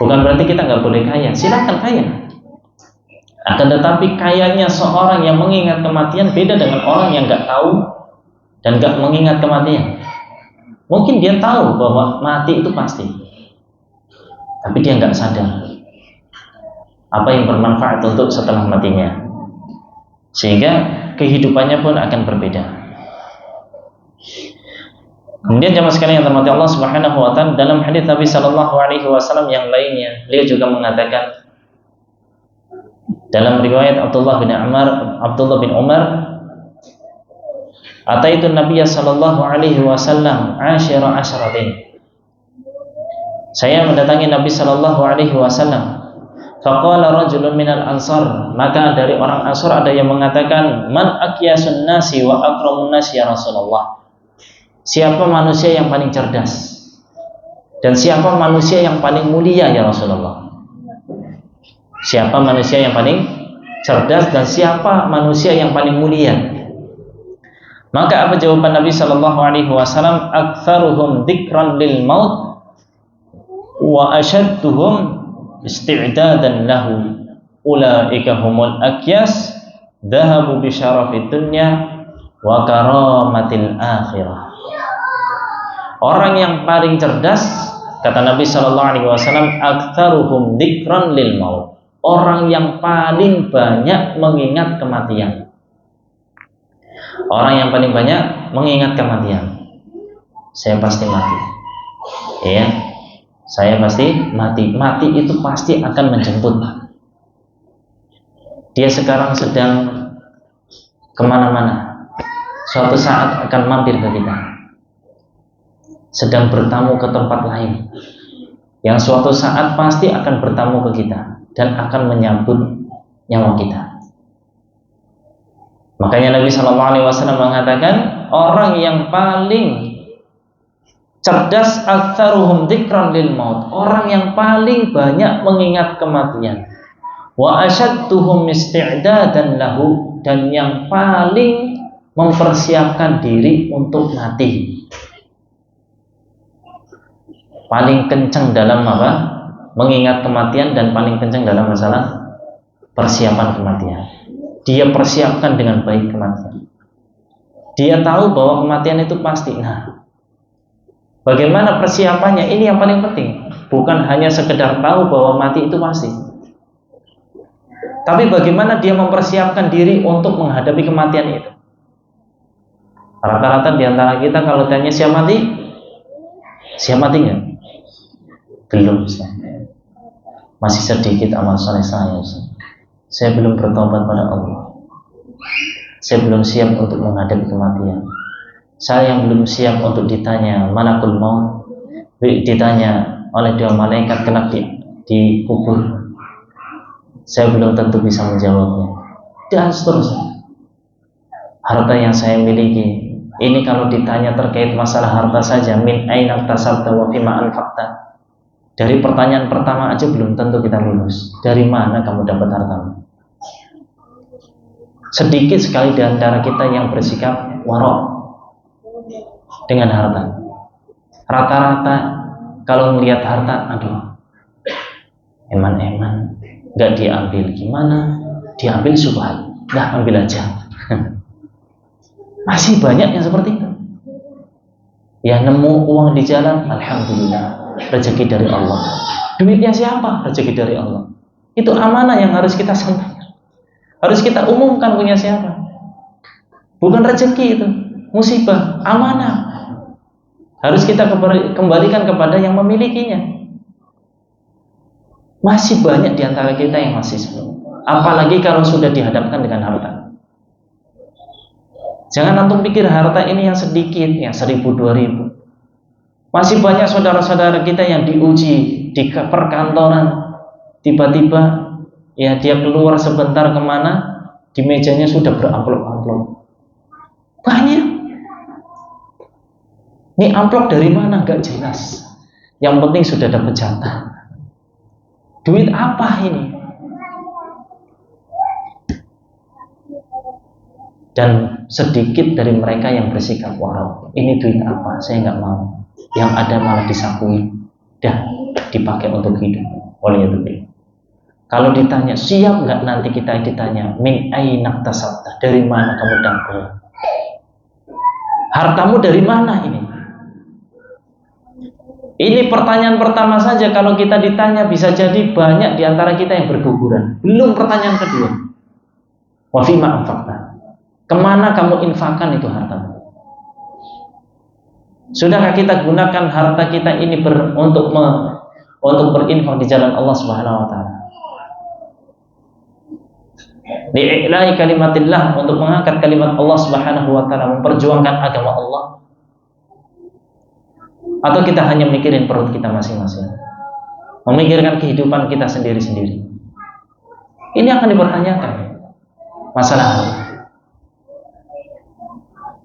Bukan berarti kita nggak boleh kaya, silakan kaya. Akan tetapi kayanya seorang yang mengingat kematian beda dengan orang yang nggak tahu dan nggak mengingat kematian. Mungkin dia tahu bahwa mati itu pasti, tapi dia nggak sadar apa yang bermanfaat untuk setelah matinya, sehingga kehidupannya pun akan berbeda. Kemudian jemaah sekalian yang dirahmati Allah Subhanahu wa taala, dalam hadis Nabi Shallallahu Alaihi Wasallam yang lainnya, beliau juga mengatakan dalam riwayat Abdullah bin Umar, ataitu Nabiya Shallallahu Alaihi Wasallam asyara asyaratin. Saya mendatangi Nabi Shallallahu Alaihi Wasallam. Faqala rajulun minal ansar, maka dari orang Ansar ada yang mengatakan, man akyasun nasi wa akramun nasi ya Rasulullah. Siapa manusia yang paling cerdas dan siapa manusia yang paling mulia ya Rasulullah? Siapa manusia yang paling cerdas dan siapa manusia yang paling mulia? Maka apa jawaban Nabi Shallallahu Alaihi Wasallam? Aktsaruhum dzikran lil maut wa ashadduhum isti'dadan lahu, ulaika humul akyas dhahabu bi syarafid dunya wa karamatil akhirah. Orang yang paling cerdas, kata Nabi Shallallahu Alaihi Wasallam, aktsaruhum dzikran lil maut, orang yang paling banyak mengingat kematian. Orang yang paling banyak mengingat kematian. Saya pasti mati. Ya, saya pasti mati. Mati itu pasti akan menjemput. Dia sekarang sedang kemana-mana. Suatu saat akan mampir ke kita. Sedang bertamu ke tempat lain yang suatu saat pasti akan bertamu ke kita dan akan menyambut nyawa kita. Makanya Nabi Shallallahu Alaihi Wasallam mengatakan, orang yang paling cerdas aktsaruhum dzikran lil maut, orang yang paling banyak mengingat kematian, wa asyadduhum isti'dadan lahu, dan yang paling mempersiapkan diri untuk mati. paling kencang dalam apa? Mengingat kematian dan paling kencang dalam masalah persiapan kematian. Dia persiapkan dengan baik kematian. Dia tahu bahwa kematian itu pasti. Nah, bagaimana persiapannya? Ini yang paling penting. Bukan hanya sekedar tahu bahwa mati itu pasti, tapi bagaimana dia mempersiapkan diri untuk menghadapi kematian itu. Rata-rata di antara kita kalau tanya siap mati nggak? Belum, Ustaz. Masih sedikit amal soleh saya, Ustaz. Saya belum bertobat pada Allah. Saya belum siap untuk menghadapi kematian. Saya yang belum siap untuk ditanya malakul maut, ditanya oleh dua malaikat kelak di kubur. Saya belum tentu bisa menjawabnya. Dan seterusnya. Harta yang saya miliki, ini kalau ditanya terkait masalah harta saja, min aina tasabta wa fima anfaqta. Dari pertanyaan pertama aja belum tentu kita lulus. Dari mana kamu dapat hartamu? Sedikit sekali di antara kita yang bersikap warok dengan harta. Rata-rata kalau melihat harta, aduh, eman-eman, nggak diambil gimana? Diambil subhan, dah ambil aja. Masih banyak yang seperti itu. Ya nemu uang di jalan, alhamdulillah, rezeki dari Allah. Duitnya siapa? Rezeki dari Allah. Itu amanah yang harus kita sampaikan. Harus kita umumkan punya siapa. Bukan rezeki itu, musibah, amanah. Harus kita kembalikan kepada yang memilikinya. Masih banyak di antara kita yang masih sebelum. Apalagi kalau sudah dihadapkan dengan harta. Jangan antum pikir harta ini yang sedikit, yang 1.000, 2.000. Masih banyak saudara-saudara kita yang diuji di perkantoran. Tiba-tiba ya dia keluar sebentar kemana, di mejanya sudah beramplop-amplop. Banyak. Ini amplop dari mana? Gak jelas. Yang penting sudah dapat jatah. Duit apa ini? Dan sedikit dari mereka yang bersikap warok. Ini duit apa? Saya nggak mau. Yang ada malah disakui. Dah dipakai untuk hidup. Oleh itu. Kalau ditanya siap nggak, nanti kita ditanya min aina tasabta, dari mana kamu dapat? Hartamu dari mana ini? Ini pertanyaan pertama saja kalau kita ditanya bisa jadi banyak di antara kita yang berguguran. Belum pertanyaan kedua. Wa fima anfaqta. Kemana kamu infakkan itu hartamu? Sudahkah kita gunakan harta kita ini untuk berinfak di jalan Allah Subhanahu wa taala? Li'i'la'i kalimatillah, untuk mengangkat kalimat Allah Subhanahu wa taala, memperjuangkan agama Allah. Atau kita hanya mikirin perut kita masing-masing, memikirkan kehidupan kita sendiri-sendiri. Ini akan dipertanyakan masalah harta.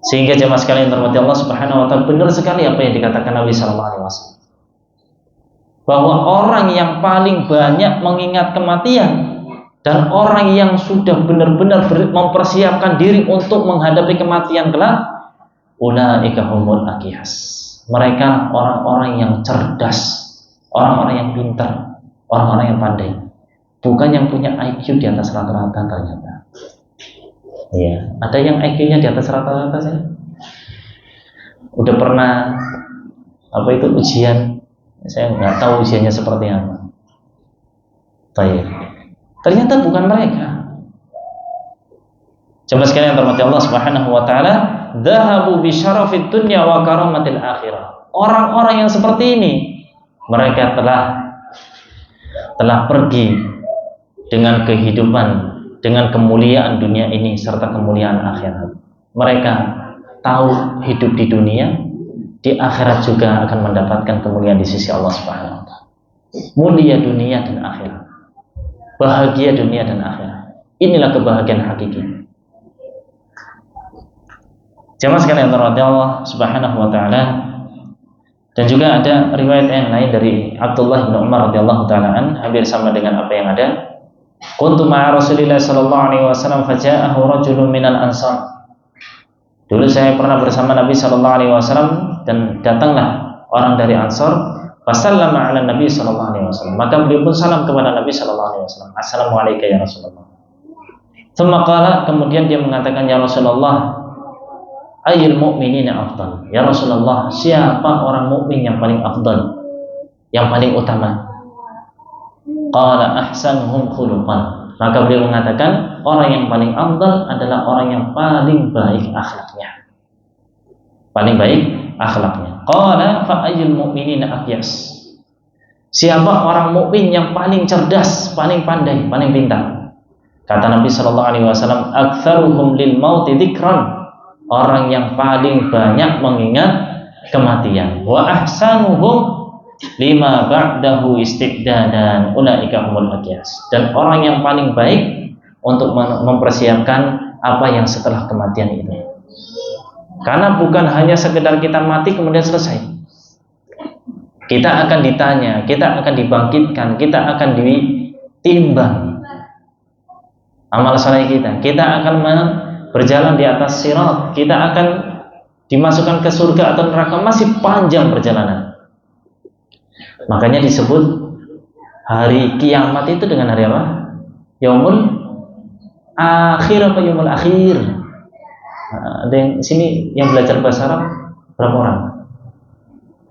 Sehingga jemaah sekalian terhormati Allah Subhanahu wa taala, benar sekali apa yang dikatakan Nabi sallallahu alaihi wasallam, bahwa orang yang paling banyak mengingat kematian dan orang yang sudah benar-benar mempersiapkan diri untuk menghadapi kematian kelak, ulaika humul aqiyas. Mereka orang-orang yang cerdas, orang-orang yang pintar, orang-orang yang pandai, bukan yang punya IQ di atas rata-rata ternyata. Iya, ada yang IQ-nya di atas rata-rata saya. Udah pernah ujian, saya nggak tahu ujiannya seperti apa. Baik. Ternyata bukan mereka. Coba sekalian terhormati Allah Subhanahu wa taala, dhahabu bi syarafid dunya wa karamatil akhirah. Orang-orang yang seperti ini, mereka telah pergi dengan kehidupan, dengan kemuliaan dunia ini serta kemuliaan akhirat. Mereka tahu hidup di dunia, di akhirat juga akan mendapatkan kemuliaan di sisi Allah Subhanahu wa taala. Mulia dunia dan akhirat. Bahagia dunia dan akhirat. Inilah kebahagiaan hakiki. Jemaah sekalian terhormati Allah Subhanahu wa taala. Dan juga ada riwayat yang lain dari Abdullah bin Umar radhiyallahu taala hampir sama dengan apa yang ada. Kuntu ma'a Rasulillah sallallahu alaihi wasallam faja'ahu rajulun minal ansar. Dulu saya pernah bersama Nabi sallallahu alaihi wasallam dan datanglah orang dari Ansar, Fasallama ala Nabi sallallahu alaihi wasallam. Maka beliau pun salam kepada Nabi sallallahu alaihi wasallam. Assalamualaikum ya Rasulullah. Tsumma qala, kemudian dia mengatakan, ya Rasulullah, ayyul mu'minina afdal. Ya Rasulullah, siapa orang mukmin yang paling afdal, yang paling utama? Qala ahsanuhum khuluqan. Maka beliau mengatakan, orang yang paling afdal adalah orang yang paling baik akhlaknya. Paling baik akhlaknya. Qala fa ayyul mu'minina aqyas. Siapa orang mukmin yang paling cerdas, paling pandai, paling pintar? Kata Nabi sallallahu alaihi wasallam, aktsaruhum lil mauti dzikran. Orang yang paling banyak mengingat kematian. Wa ahsanuhum lima ba'dahu istiddadan. Ulaika humul aqyas. Dan orang yang paling baik untuk mempersiapkan apa yang setelah kematian itu. Karena bukan hanya sekedar kita mati kemudian selesai. Kita akan ditanya, kita akan dibangkitkan, kita akan ditimbang amal saleh kita. Kita akan berjalan di atas sirat, kita akan dimasukkan ke surga atau neraka, masih panjang perjalanan. Makanya disebut hari kiamat itu dengan hari apa? Yaumul akhir apa yaumul akhir? Ada yang sini yang belajar bahasa Arab berapa orang?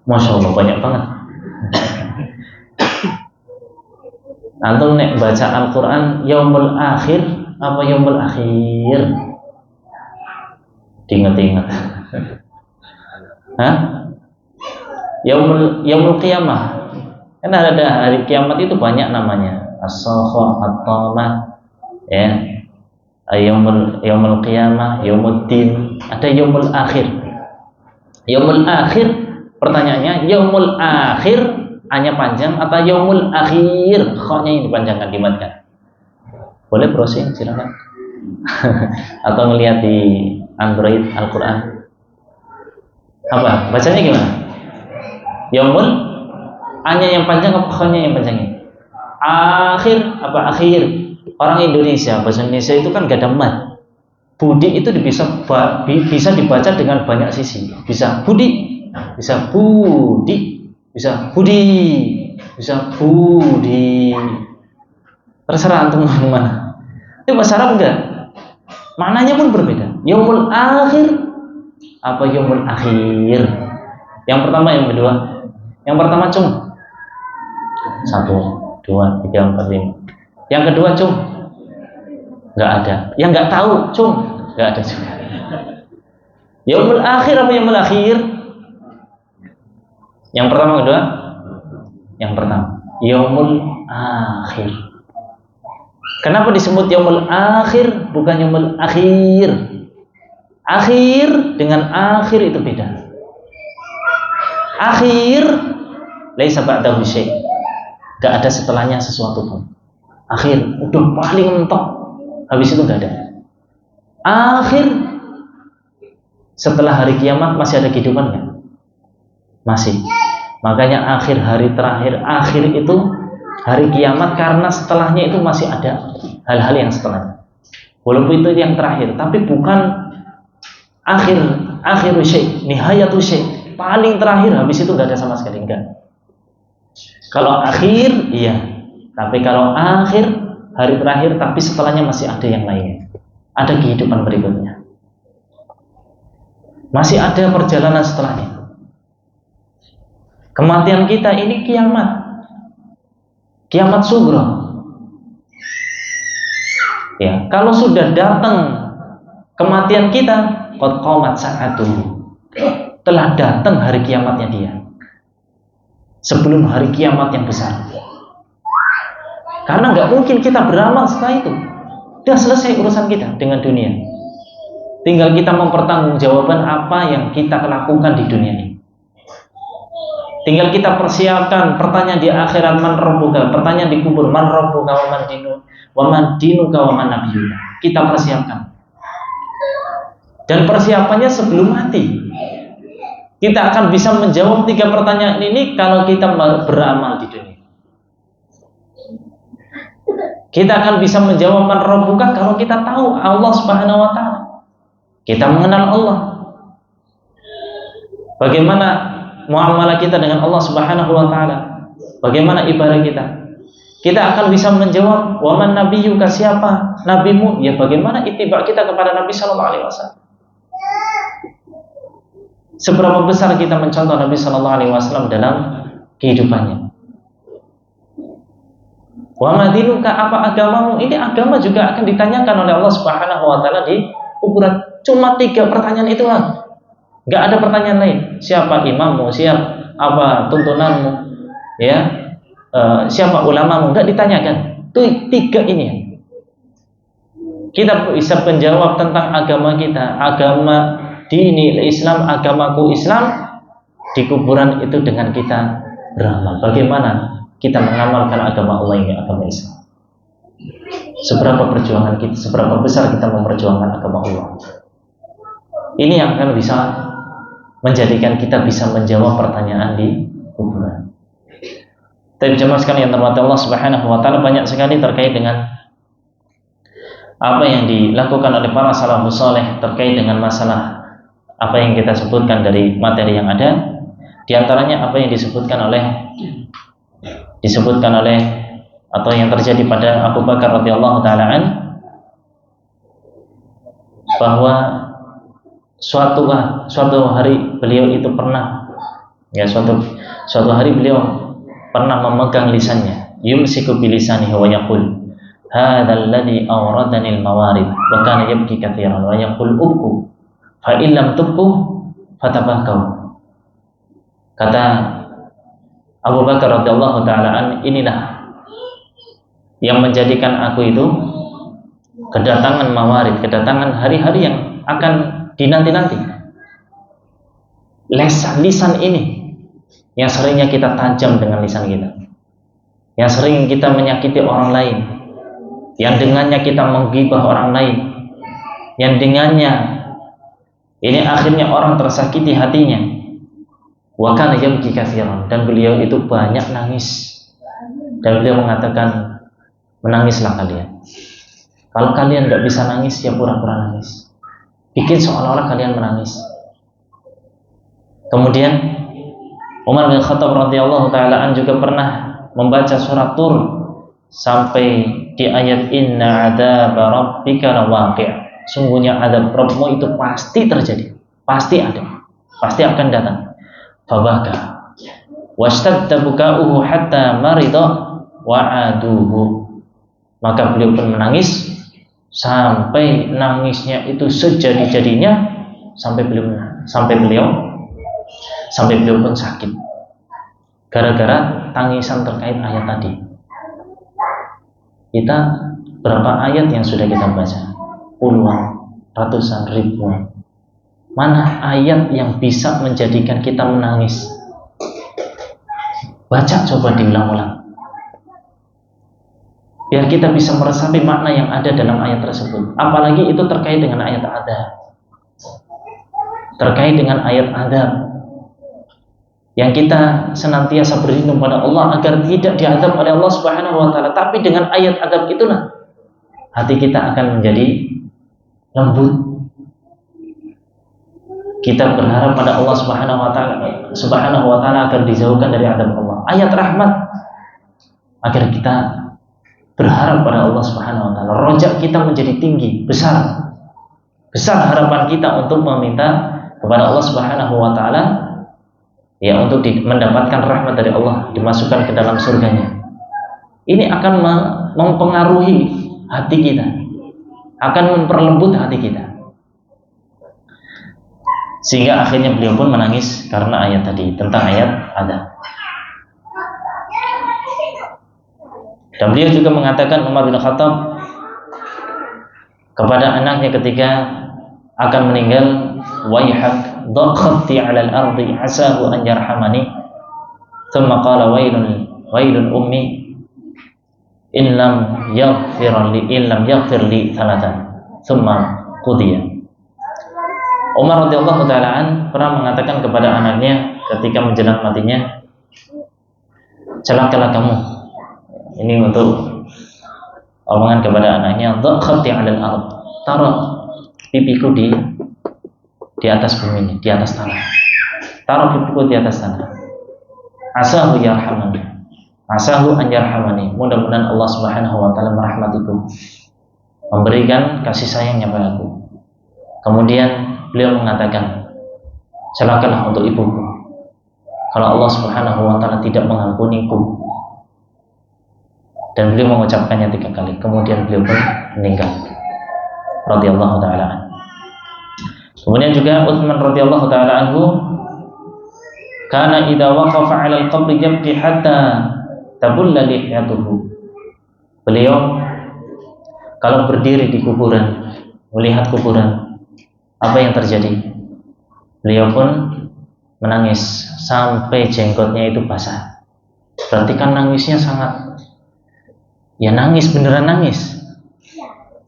Masya Allah, banyak banget. Antum nek baca Al-Quran yaumul akhir apa yaumul akhir? Diingat-ingat. Hah? Yaumul qiyamah. Karena ada hari kiamat itu banyak namanya. As-sakhah, at-tamah, ya. Yaumul qiyamah, yaumuddin, ada yaumul akhir. Yaumul akhir, pertanyaannya, yaumul akhir hanya panjang atau yaumul akhir kha-nya yang dipanjangkan, dimatkan? Boleh browsing silakan. Atau ngelihat di Android Al-Quran. Apa? Bacanya gimana? Yaumul hanya yang panjang apa kha-nya yang panjangnya? Akhir apa akhir? Orang Indonesia, bahasa Indonesia itu kan gak ada mat. Budi itu bisa dibaca dengan banyak sisi. Bisa budi, bisa budi, bisa budi, bisa budi. Terserah antum mana. Itu bahasa Arab enggak? Maknanya pun berbeda. Yaumul akhir apa yaumul akhir? Yang pertama, yang kedua. Yang pertama cum 1, 2, 3, 4, 5. Yang kedua cum nggak ada. Yang nggak tahu cum nggak ada juga. Yaumul akhir apa yaumul akhir? Yang pertama, kedua? Yang pertama. Yaumul akhir. Kenapa disebut yaumul akhir bukan yaumul akhir? Akhir dengan akhir itu beda. Akhir laisa ba'dahu syai'. Gak ada setelahnya sesuatu pun. Akhir udah paling mentok, habis itu gak ada. Akhir setelah hari kiamat masih ada kehidupan gak? Masih. Makanya akhir hari terakhir, akhir itu hari kiamat, karena setelahnya itu masih ada hal-hal yang setelahnya. Walaupun itu yang terakhir, tapi bukan akhir syai', nihayatu syai', paling terakhir, habis itu gak ada sama sekali, enggak. Kalau akhir iya, tapi kalau akhir hari terakhir, tapi setelahnya masih ada yang lainnya, ada kehidupan berikutnya, masih ada perjalanan setelahnya. Kematian kita ini kiamat sugra. Ya, kalau sudah datang kematian kita, qad qamat sa'atuhu, telah datang hari kiamatnya dia. Sebelum hari kiamat yang besar. Karena nggak mungkin kita beramal setelah itu. Sudah selesai urusan kita dengan dunia. Tinggal kita mempertanggungjawabkan apa yang kita lakukan di dunia ini. Tinggal kita persiapkan pertanyaan di akhirat, man rabbuka, pertanyaan di kubur, man rabbuka wa man dinuka wa man nabiyuka. Kita persiapkan. Dan persiapannya sebelum mati. Kita akan bisa menjawab 3 pertanyaan ini kalau kita beramal di dunia. Kita akan bisa menjawab man rabbuka kalau kita tahu Allah Subhanahu wa taala. Kita mengenal Allah. Bagaimana muamalah kita dengan Allah Subhanahu wa taala? Bagaimana ibadah kita? Kita akan bisa menjawab, "Wa man nabiyyuka?" Siapa nabimu? Ya bagaimana ittiba kita kepada Nabi sallallahu alaihi wasallam? Seberapa besar kita mencontoh Nabi sallallahu alaihi wasallam dalam kehidupannya? Wa madinuka, apa agamamu? Ini agama juga akan ditanyakan oleh Allah Subhanahu wa taala di kuburan. Cuma 3 pertanyaan itulah. Enggak ada pertanyaan lain. Siapa imammu? Siapa apa tuntunanmu? Ya. Siapa ulamamu? Enggak ditanyakan. Itu 3 ini. Kita bisa menjawab tentang agama kita, agama dini Islam, agamaku Islam, di kuburan itu dengan kita beramal. Bagaimana kita mengamalkan agama Allah ini, agama Islam? Seberapa perjuangan kita, seberapa besar kita memperjuangkan agama Allah? Ini yang akan bisa menjadikan kita bisa menjawab pertanyaan di kuburan. Tapi jemaah sekalian yang terhormat, Allah Subhanahu wa taala banyak sekali terkait dengan apa yang dilakukan oleh para salafus saleh terkait dengan masalah apa yang kita sebutkan dari materi yang ada. Di antaranya apa yang disebutkan oleh atau yang terjadi pada Abu Bakar radhiyallahu taala an, bahwa suatu hari beliau itu pernah, suatu hari beliau pernah memegang lisannya, yumsiku bilisanihi wa yaqul hadzal ladzi awradani al-mawarid wa kana yabki katsiran wa yaqul ubku fa in lam tubku fatabakau. Kata Abu Bakar radhiyallahu taala an, inilah yang menjadikan aku itu kedatangan mawarid, kedatangan hari-hari yang akan dinanti-nanti. Lisan ini yang seringnya kita tajam dengan lisan kita, yang sering kita menyakiti orang lain, yang dengannya kita menggibah orang lain, yang dengannya ini akhirnya orang tersakiti hatinya. Wa kana yabki katsiran, dan beliau itu banyak nangis. Dan beliau mengatakan, menangislah kalian. Kalau kalian nggak bisa nangis, ya pura-pura nangis. Bikin seolah-olah kalian menangis. Kemudian Umar bin Khattab radhiyallahu taala an juga pernah membaca surat Tur sampai di ayat inna adzaba rabbika lawaqi'. Sungguhnya azab Rabbmu itu pasti terjadi, pasti ada, pasti akan datang. Fabaka washtadda buka'uhu hatta marida wa'aduhu. Maka beliau pun menangis sampai nangisnya itu sejadi-jadinya, sampai beliau pun sakit gara-gara tangisan terkait ayat tadi. Kita berapa ayat yang sudah kita baca? Puluhan, ratusan, ribuan. Mana ayat yang bisa menjadikan kita menangis? Baca, coba diulang-ulang, biar kita bisa meresapi makna yang ada dalam ayat tersebut. Apalagi itu terkait dengan ayat adab, terkait dengan ayat adab, yang kita senantiasa berlindung pada Allah agar tidak diadab oleh Allah Subhanahu wa taala. Tapi dengan ayat adab itulah hati kita akan menjadi lembut. Kita berharap pada Allah Subhanahu wa taala agar dijauhkan dari adab Allah. Ayat rahmat agar kita berharap pada Allah Subhanahu wa taala. Rojak kita menjadi tinggi, besar. Besar harapan kita untuk meminta kepada Allah Subhanahu wa taala, ya, untuk mendapatkan rahmat dari Allah, dimasukkan ke dalam surganya. Ini akan mempengaruhi hati kita, akan memperlembut hati kita. Sehingga akhirnya beliau pun menangis karena ayat tadi, tentang ayat adab. Dan beliau juga mengatakan, Umar bin Khattab kepada anaknya ketika akan meninggal, wayhak dhakhati 'ala al-ardi asahu an yarhamani, thumma qala wailun ummi in lam yaghfir li thalathan thumma qudiya. Umar radhiyallahu taala an pernah mengatakan kepada anaknya ketika menjelang matinya, celakalah kamu. Ini untuk omongan kepada anaknya, dhakhati 'alal ard, taruh pipiku di atas bumi, di atas tanah. taruh ibuku di atas tanah. Asahu yarhamani, asahu an yarhamani. Mudah-mudahan Allah Subhanahu wa taala merahmatiku, memberikan kasih sayangnya padaku. Kemudian beliau mengatakan, celakalah untuk ibuku kalau Allah Subhanahu wa taala tidak mengampuniku. Dan beliau mengucapkannya 3 kali. Kemudian beliau pun meninggal radhiyallahu taala. Kemudian juga Utsman radhiyallahu taala anhu, kana idza waqafa 'ala al-qabr yabki hatta tabulla lihyatuhu. Beliau kalau berdiri di kuburan, melihat kuburan, apa yang terjadi? Beliau pun menangis sampai jenggotnya itu basah. Berarti kan nangisnya sangat, ya nangis, beneran nangis.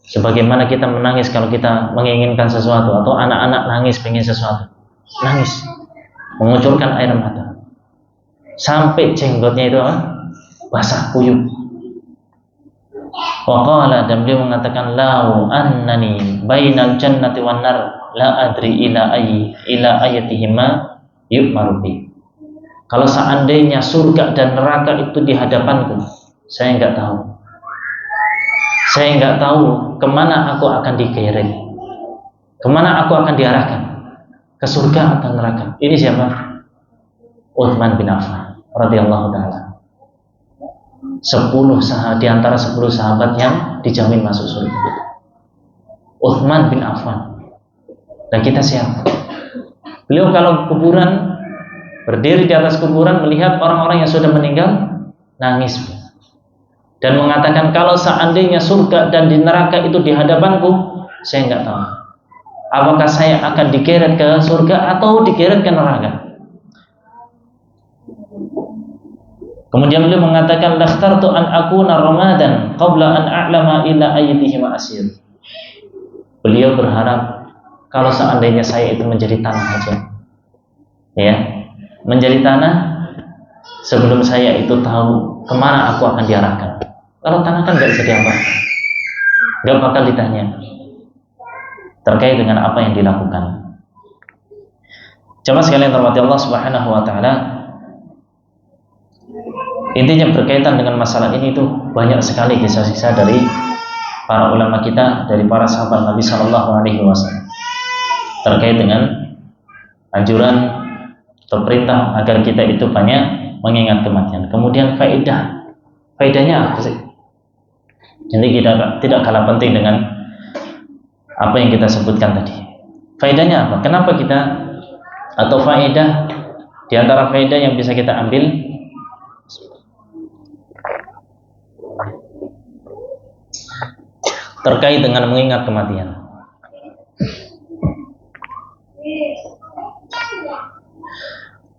Sebagaimana kita menangis kalau kita menginginkan sesuatu, atau anak-anak nangis pengen sesuatu, nangis, mengucurkan air mata, sampai jenggotnya itu basah kuyup. Waqala, dan beliau mengatakan, lau annani bainal jannati wan nar la adri ila ayatihima yu'maru bi. Kalau seandainya surga dan neraka itu di hadapanku, saya enggak tahu. Saya enggak tahu kemana aku akan digeret, kemana aku akan diarahkan, ke surga atau neraka. Ini siapa? Utsman bin Affan radhiyallahu taala. 10 sahabat di antara 10 sahabat yang dijamin masuk surga. Utsman bin Affan. Dan kita siapa? Beliau kalau kuburan, berdiri di atas kuburan, melihat orang-orang yang sudah meninggal, nangis dan mengatakan, kalau seandainya surga dan di neraka itu di hadapanku, saya enggak tahu apakah saya akan digeret ke surga atau digeret ke neraka. Kemudian beliau mengatakan, lakhtartu an akuna ramadan qabla an a'lama ila ayatihi ma asir. Beliau berharap kalau seandainya saya itu menjadi tanah aja, ya, menjadi tanah sebelum saya itu tahu kemana aku akan diarahkan. Kalau tanah kan nggak bisa diapakan, nggak bakal ditanya terkait dengan apa yang dilakukan. Jemaah sekalian terhormati Allah Subhanahu wa taala, intinya berkaitan dengan masalah ini itu banyak sekali kisah-kisah dari para ulama kita, dari para sahabat Nabi Shallallahu Alaihi Wasallam terkait dengan anjuran atau perintah agar kita itu banyak mengingat kematian. Kemudian faedahnya apa sih? Jadi kita tidak kalah penting dengan apa yang kita sebutkan tadi. Faedahnya apa? Kenapa kita, atau faedah di antara faedah yang bisa kita ambil terkait dengan mengingat kematian.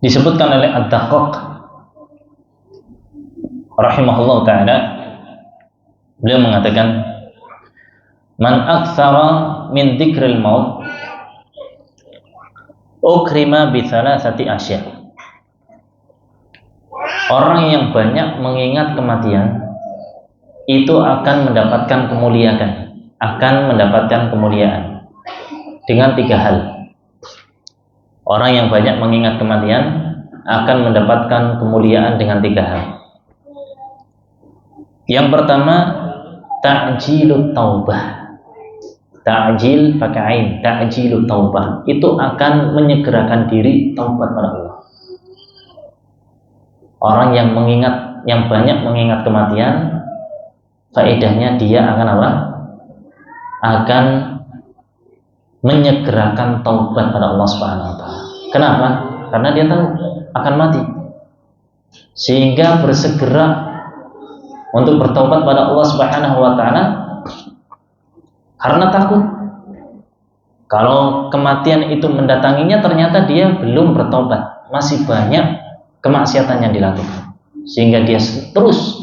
Disebutkan oleh Ad-Daqqaq rahimahullah ta'ala, beliau mengatakan, man aktsara min dzikril maut ukrima bi thalathati asya. Orang yang banyak mengingat kematian itu akan mendapatkan kemuliaan dengan 3 hal. Orang yang banyak mengingat kematian akan mendapatkan kemuliaan dengan 3 hal. Yang pertama, ta'jilut taubah. Ta'jil pakai ain, ta'jilut taubah. Itu akan menyegerakan diri taubat pada Allah. Orang yang banyak mengingat kematian, faedahnya dia akan apa? Akan menyegerakan taubat pada Allah Subhanahu wa taala. Kenapa? Karena dia tahu akan mati, sehingga bersegera untuk bertaubat pada Allah Subhanahu wa taala karena takut kalau kematian itu mendatanginya ternyata dia belum bertaubat, masih banyak kemaksiatan yang dilakukan, sehingga dia terus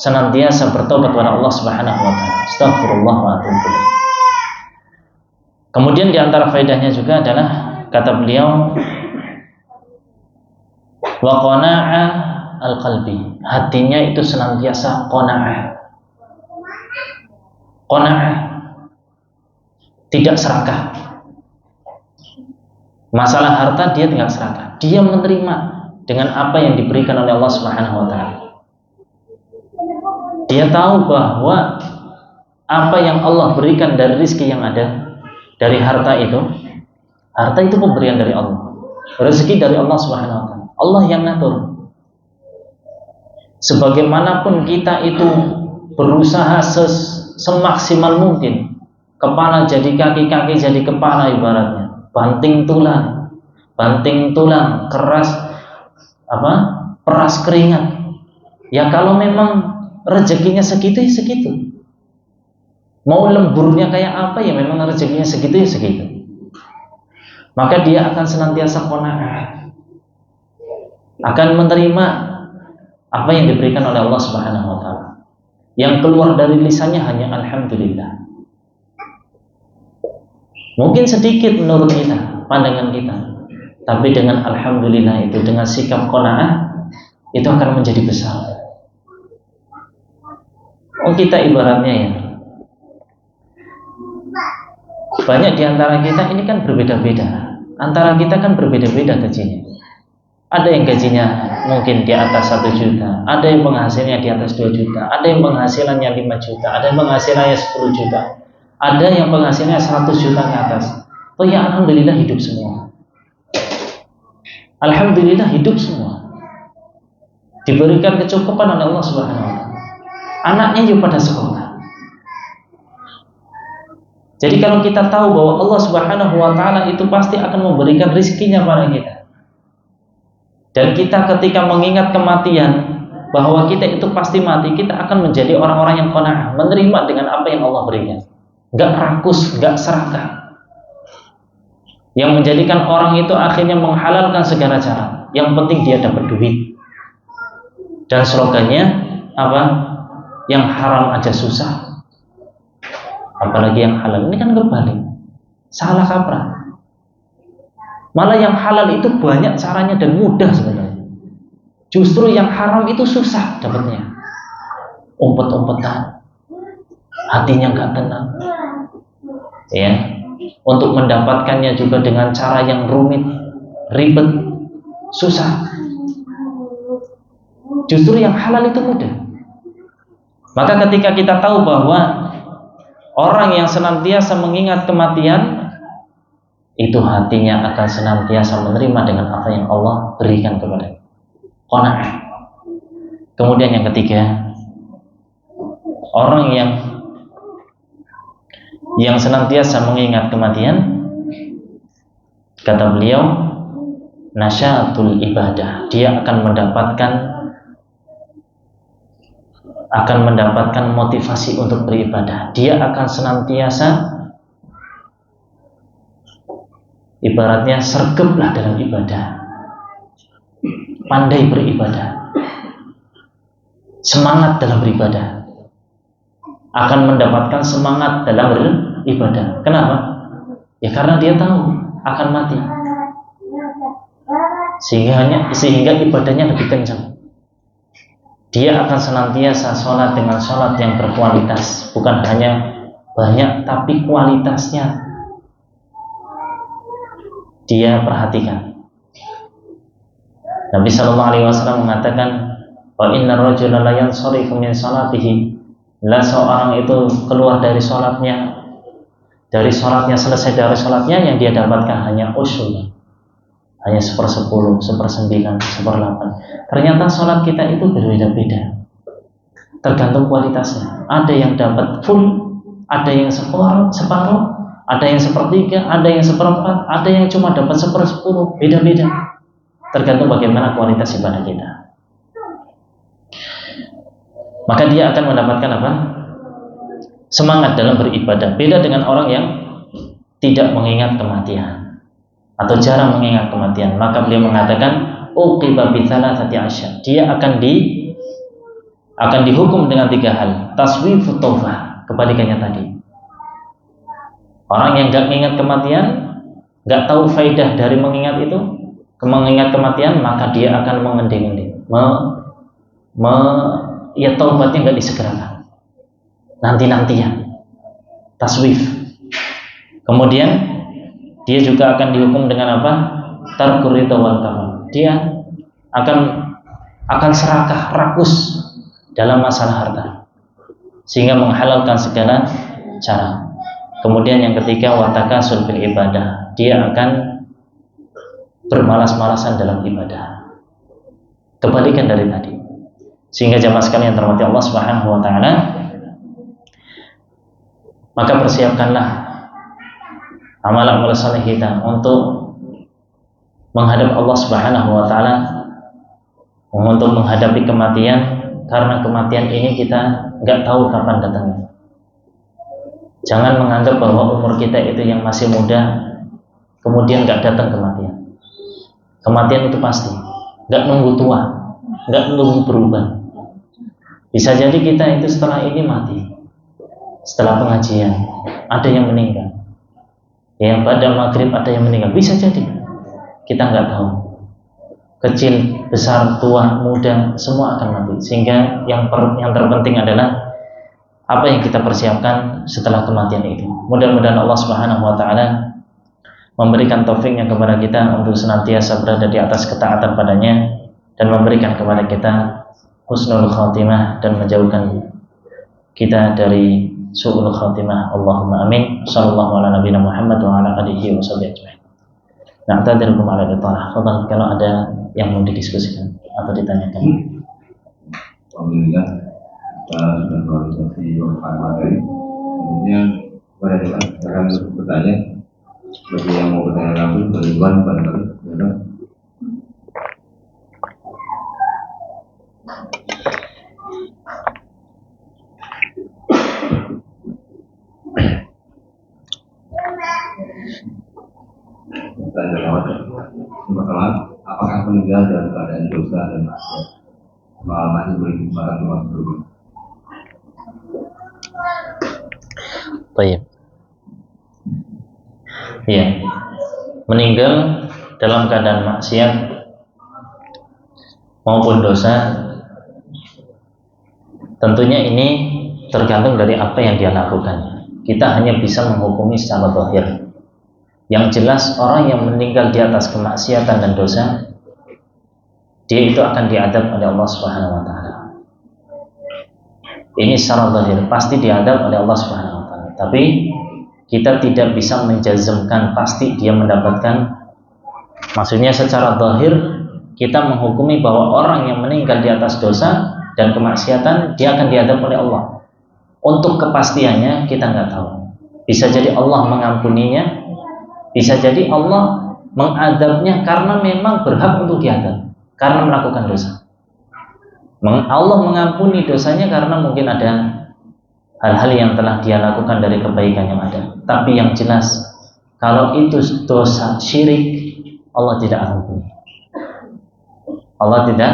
senantiasa bertaubat kepada Allah Subhanahu wa taala. Astagfirullah wa atubu ilaih. Kemudian di antara faedahnya juga adalah, kata beliau, wa qana'ah al-qalbi. Hatinya itu senantiasa qana'ah. Qana'ah, tidak serakah. Masalah harta dia tidak serakah. dia menerima dengan apa yang diberikan oleh Allah Subhanahu wa taala. Dia tahu bahwa apa yang Allah berikan dari rezeki yang ada, dari harta itu pemberian dari Allah. Rezeki dari Allah Subhanahu wa taala. Allah yang ngatur. Sebagaimanapun kita itu berusaha semaksimal mungkin, kepala jadi kaki, kaki jadi kepala ibaratnya, banting tulang, keras peras keringat. Ya kalau memang rezekinya segitu ya segitu. Mau lemburnya kayak apa ya memang rezekinya segitu ya segitu. Maka dia akan senantiasa qanaah, akan menerima apa yang diberikan oleh Allah Subhanahu wa taala. Yang keluar dari lisannya hanya alhamdulillah. Mungkin sedikit menurut kita, pandangan kita, tapi dengan alhamdulillah itu, dengan sikap qanaah, itu akan menjadi besar. Kita ibaratnya ya, banyak di antara kita ini kan berbeda-beda. Antara kita kan berbeda-beda gajinya. Ada yang gajinya mungkin di atas 1 juta, ada yang penghasilannya di atas 2 juta, ada yang penghasilannya 5 juta, ada yang penghasilannya 10 juta, ada yang penghasilannya 100 juta ke atas. Oh ya alhamdulillah hidup semua. Alhamdulillah hidup semua. Diberikan kecukupan oleh Allah Subhanahu wa taala. Anaknya juga pada sekolah. Jadi kalau kita tahu bahwa Allah Subhanahu wa taala itu pasti akan memberikan rezekinya pada kita. Dan kita ketika mengingat kematian, bahwa kita itu pasti mati, kita akan menjadi orang-orang yang qanaah, menerima dengan apa yang Allah berikan. Enggak rakus, enggak serakah. Yang menjadikan orang itu akhirnya menghalalkan segala cara. Yang penting dia dapat duit. Dan slogannya apa? Yang haram aja susah, apalagi yang halal. Ini kan kebalik, salah kaprah. Malah yang halal itu banyak caranya dan mudah sebenarnya. Justru yang haram itu susah dapatnya. Umpet-umpetan, hatinya nggak tenang. Ya, untuk mendapatkannya juga dengan cara yang rumit, ribet, susah. Justru yang halal itu mudah. Maka ketika kita tahu bahwa orang yang senantiasa mengingat kematian, itu hatinya akan senantiasa menerima dengan apa yang Allah berikan kepadanya. Qanaah. Kemudian yang ketiga, orang yang senantiasa mengingat kematian, kata beliau, nasyatul ibadah. Dia akan mendapatkan motivasi untuk beribadah. Dia akan senantiasa ibaratnya sergaplah dalam ibadah, pandai beribadah, semangat dalam beribadah, akan mendapatkan semangat dalam beribadah. Kenapa? Ya karena dia tahu akan mati, sehingga ibadahnya lebih kencang. Dia akan senantiasa sholat dengan sholat yang berkualitas, bukan hanya banyak tapi kualitasnya dia perhatikan. Nabi SAW mengatakan, wa inna rajula la yansarifu min salatihi, la seorang itu keluar dari sholatnya selesai dari sholatnya, yang dia dapatkan hanya usul, hanya 1/10, 1/9, 1/8. Ternyata sholat kita itu berbeda-beda, tergantung kualitasnya. Ada yang dapat full, ada yang separuh, ada yang 1/3, ada yang 1/4, ada yang cuma dapat 1/10, beda-beda. Tergantung bagaimana kualitas ibadah kita. Maka dia akan mendapatkan apa? Semangat dalam beribadah. Beda dengan orang yang tidak mengingat kematian atau jarang mengingat kematian. Maka beliau mengatakan, uqiba bi thalathati asyar. Dia akan dihukum dengan 3 hal. Taswifut taubah, kebalikannya tadi. Orang yang nggak mengingat kematian, nggak tahu faidah dari mengingat kematian, maka dia akan mengending-ending. Ya taubatnya nggak disegerakan, nanti-nantian, taswif. Kemudian dia juga akan dihukum dengan apa? Tarkur ridha wal kamal, dia akan serakah, rakus dalam masalah harta, sehingga menghalalkan segala cara. Kemudian yang ketiga, watakasul fil ibadah, dia akan bermalas-malasan dalam ibadah, kebalikan dari tadi. Sehingga jamaah sekalian yang terhormati Allah Subhanahu wa taala, maka persiapkanlah amal-amal saleh kita untuk menghadap Allah Subhanahu wa taala, untuk menghadapi kematian, karena kematian ini kita nggak tahu kapan datangnya. Jangan menganggap bahwa umur kita itu yang masih muda kemudian nggak datang kematian. Kematian itu pasti, nggak nunggu tua, nggak nunggu berubah. Bisa jadi kita itu setelah ini mati, setelah pengajian ada yang meninggal, yang pada maghrib ada yang meninggal. Bisa jadi, kita nggak tahu. Kecil, besar, tua, muda, semua akan mati. Sehingga yang terpenting adalah apa yang kita persiapkan setelah kematian itu. Mudah-mudahan Allah Subhanahu wa taala memberikan taufiknya kepada kita untuk senantiasa berada di atas ketaatan padanya, dan memberikan kepada kita husnul khatimah dan menjauhkan kita dari su'ul khatimah. Allahumma amin. Sallallahu ala nabiyina Muhammad wa ala alihi wa sahbihi ajma'in. Nah, tadirukum ala itarah. Fadal, kalau ada yang mau didiskusikan atau ditanyakan. Alhamdulillah, kita sudah klarifikasi beberapa materi. Kemudian pada depan akan bertanya. Bagi yang mau bertanya langsung, beriwan barangkali. Apakah meninggal dalam keadaan dosa dan maksiat masih boleh dimakan Tuhan berhubung? Baik. Iya. Meninggal dalam keadaan maksiat maupun dosa, tentunya ini tergantung dari apa yang dia lakukan. Kita hanya bisa menghukumi secara zahir. Yang jelas, orang yang meninggal di atas kemaksiatan dan dosa, dia itu akan diadab oleh Allah Subhanahu wa taala. Ini secara zahir, pasti diadab oleh Allah Subhanahu wa taala. Tapi kita tidak bisa menjazmkan pasti dia mendapatkan. Maksudnya secara zahir kita menghukumi bahwa orang yang meninggal di atas dosa dan kemaksiatan, dia akan diadab oleh Allah. Untuk kepastiannya kita nggak tahu. Bisa jadi Allah mengampuninya, bisa jadi Allah mengadabnya karena memang berhak untuk diadab, karena melakukan dosa. Allah mengampuni dosanya karena mungkin ada hal-hal yang telah dia lakukan dari kebaikan yang ada. Tapi yang jelas, kalau itu dosa syirik, Allah tidak ampuni. Allah tidak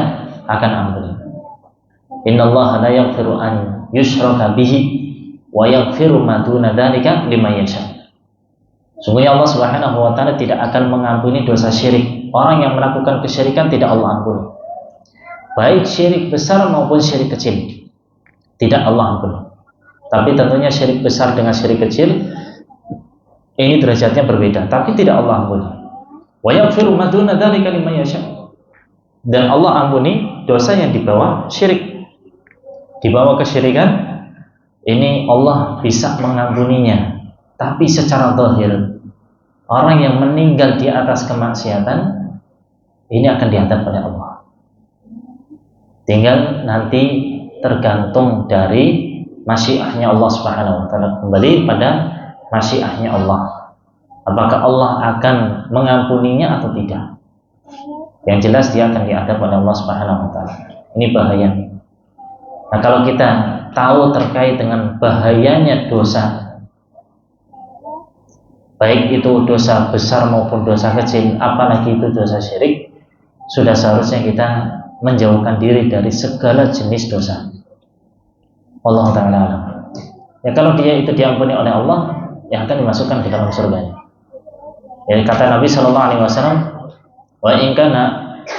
akan ampuni. Innallaha la yaghfiru an yushraka bihi wa yaghfiru ma duna dzalika liman yasha. Sungguhnya Allah Subhanahu wa taala tidak akan mengampuni dosa syirik. Orang yang melakukan kesyirikan tidak Allah ampuni. Baik syirik besar maupun syirik kecil, tidak Allah ampuni. Tapi tentunya syirik besar dengan syirik kecil ini derajatnya berbeda, tapi tidak Allah ampuni. Wa yaghfiru ma duna dzalika liman yasha. Dan Allah ampuni dosa yang di bawah syirik. Di bawah kesyirikan ini Allah bisa mengampuninya. Tapi secara zahir, orang yang meninggal di atas kemaksiatan ini akan dihadap oleh Allah. Tinggal nanti tergantung dari masyiahnya Allah Subhanahu wa taala, kembali pada masyiahnya Allah. Apakah Allah akan mengampuninya atau tidak? Yang jelas dia akan dihadap oleh Allah Subhanahu wa taala. Ini bahaya. Nah, kalau kita tahu terkait dengan bahayanya dosa, baik itu dosa besar maupun dosa kecil, apalagi itu dosa syirik, sudah seharusnya kita menjauhkan diri dari segala jenis dosa. Allah Ta'ala alam. Ya, kalau dia itu diampuni oleh Allah, ya akan dimasukkan ke dalam surganya. Ya, kata Nabi SAW, wa in kana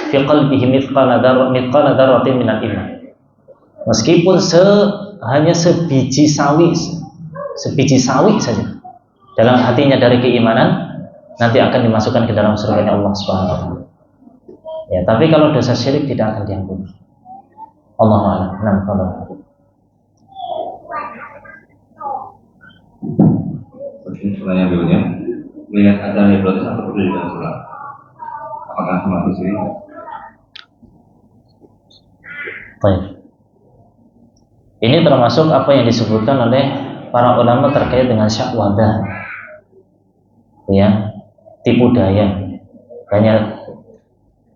fi qalbihi mithqala dzarratin minal iman. Meskipun hanya sebiji sawi saja dalam hatinya dari keimanan, nanti akan dimasukkan ke dalam surga Allah Subhanahu wa taala. Ya, tapi kalau dosa syirik tidak akan diampuni. Allahu a'lam. Nah, kalau pertanyaan berikutnya, melihat acara hipnotis atau perlu di dalam sholat, apakah termasuk syirik? baik. Ini termasuk apa yang disebutkan oleh para ulama terkait dengan syahwadah, ya, tipu daya, banyak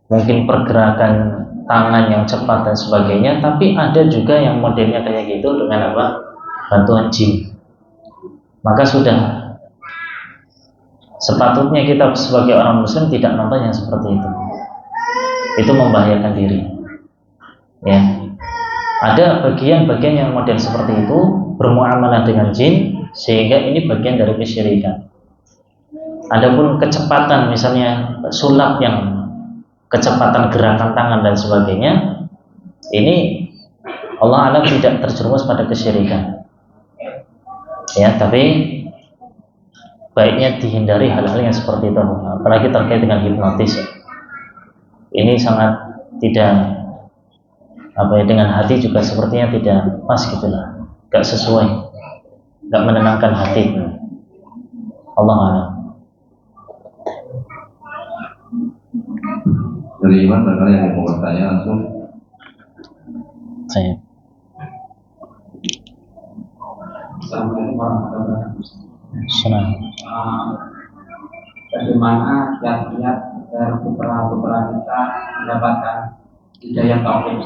mungkin pergerakan tangan yang cepat dan sebagainya, tapi ada juga yang modelnya kayak gitu dengan apa? Bantuan jin. Maka sudah sepatutnya kita sebagai orang muslim tidak nonton yang seperti itu. Itu membahayakan diri. Ya. Ada bagian-bagian yang model seperti itu bermuamalah dengan jin, sehingga ini bagian dari kesyirikan. Adapun kecepatan, misalnya sulap yang kecepatan gerakan tangan dan sebagainya, ini Allah alam tidak terjerumus pada kesyirikan. Ya, tapi baiknya dihindari hal-hal yang seperti itu, apalagi terkait dengan hipnotis. Ini sangat tidak dengan hati juga sepertinya tidak pas gitulah, gak sesuai, gak menenangkan hati. Allah a'lam. Dari Iman barangkali yang mau bertanya langsung. Saya. Assalamualaikum warahmatullahi wabarakatuh. Bagaimana kiat-kiat agar putra-putra kita mendapatkan hidayah taufik,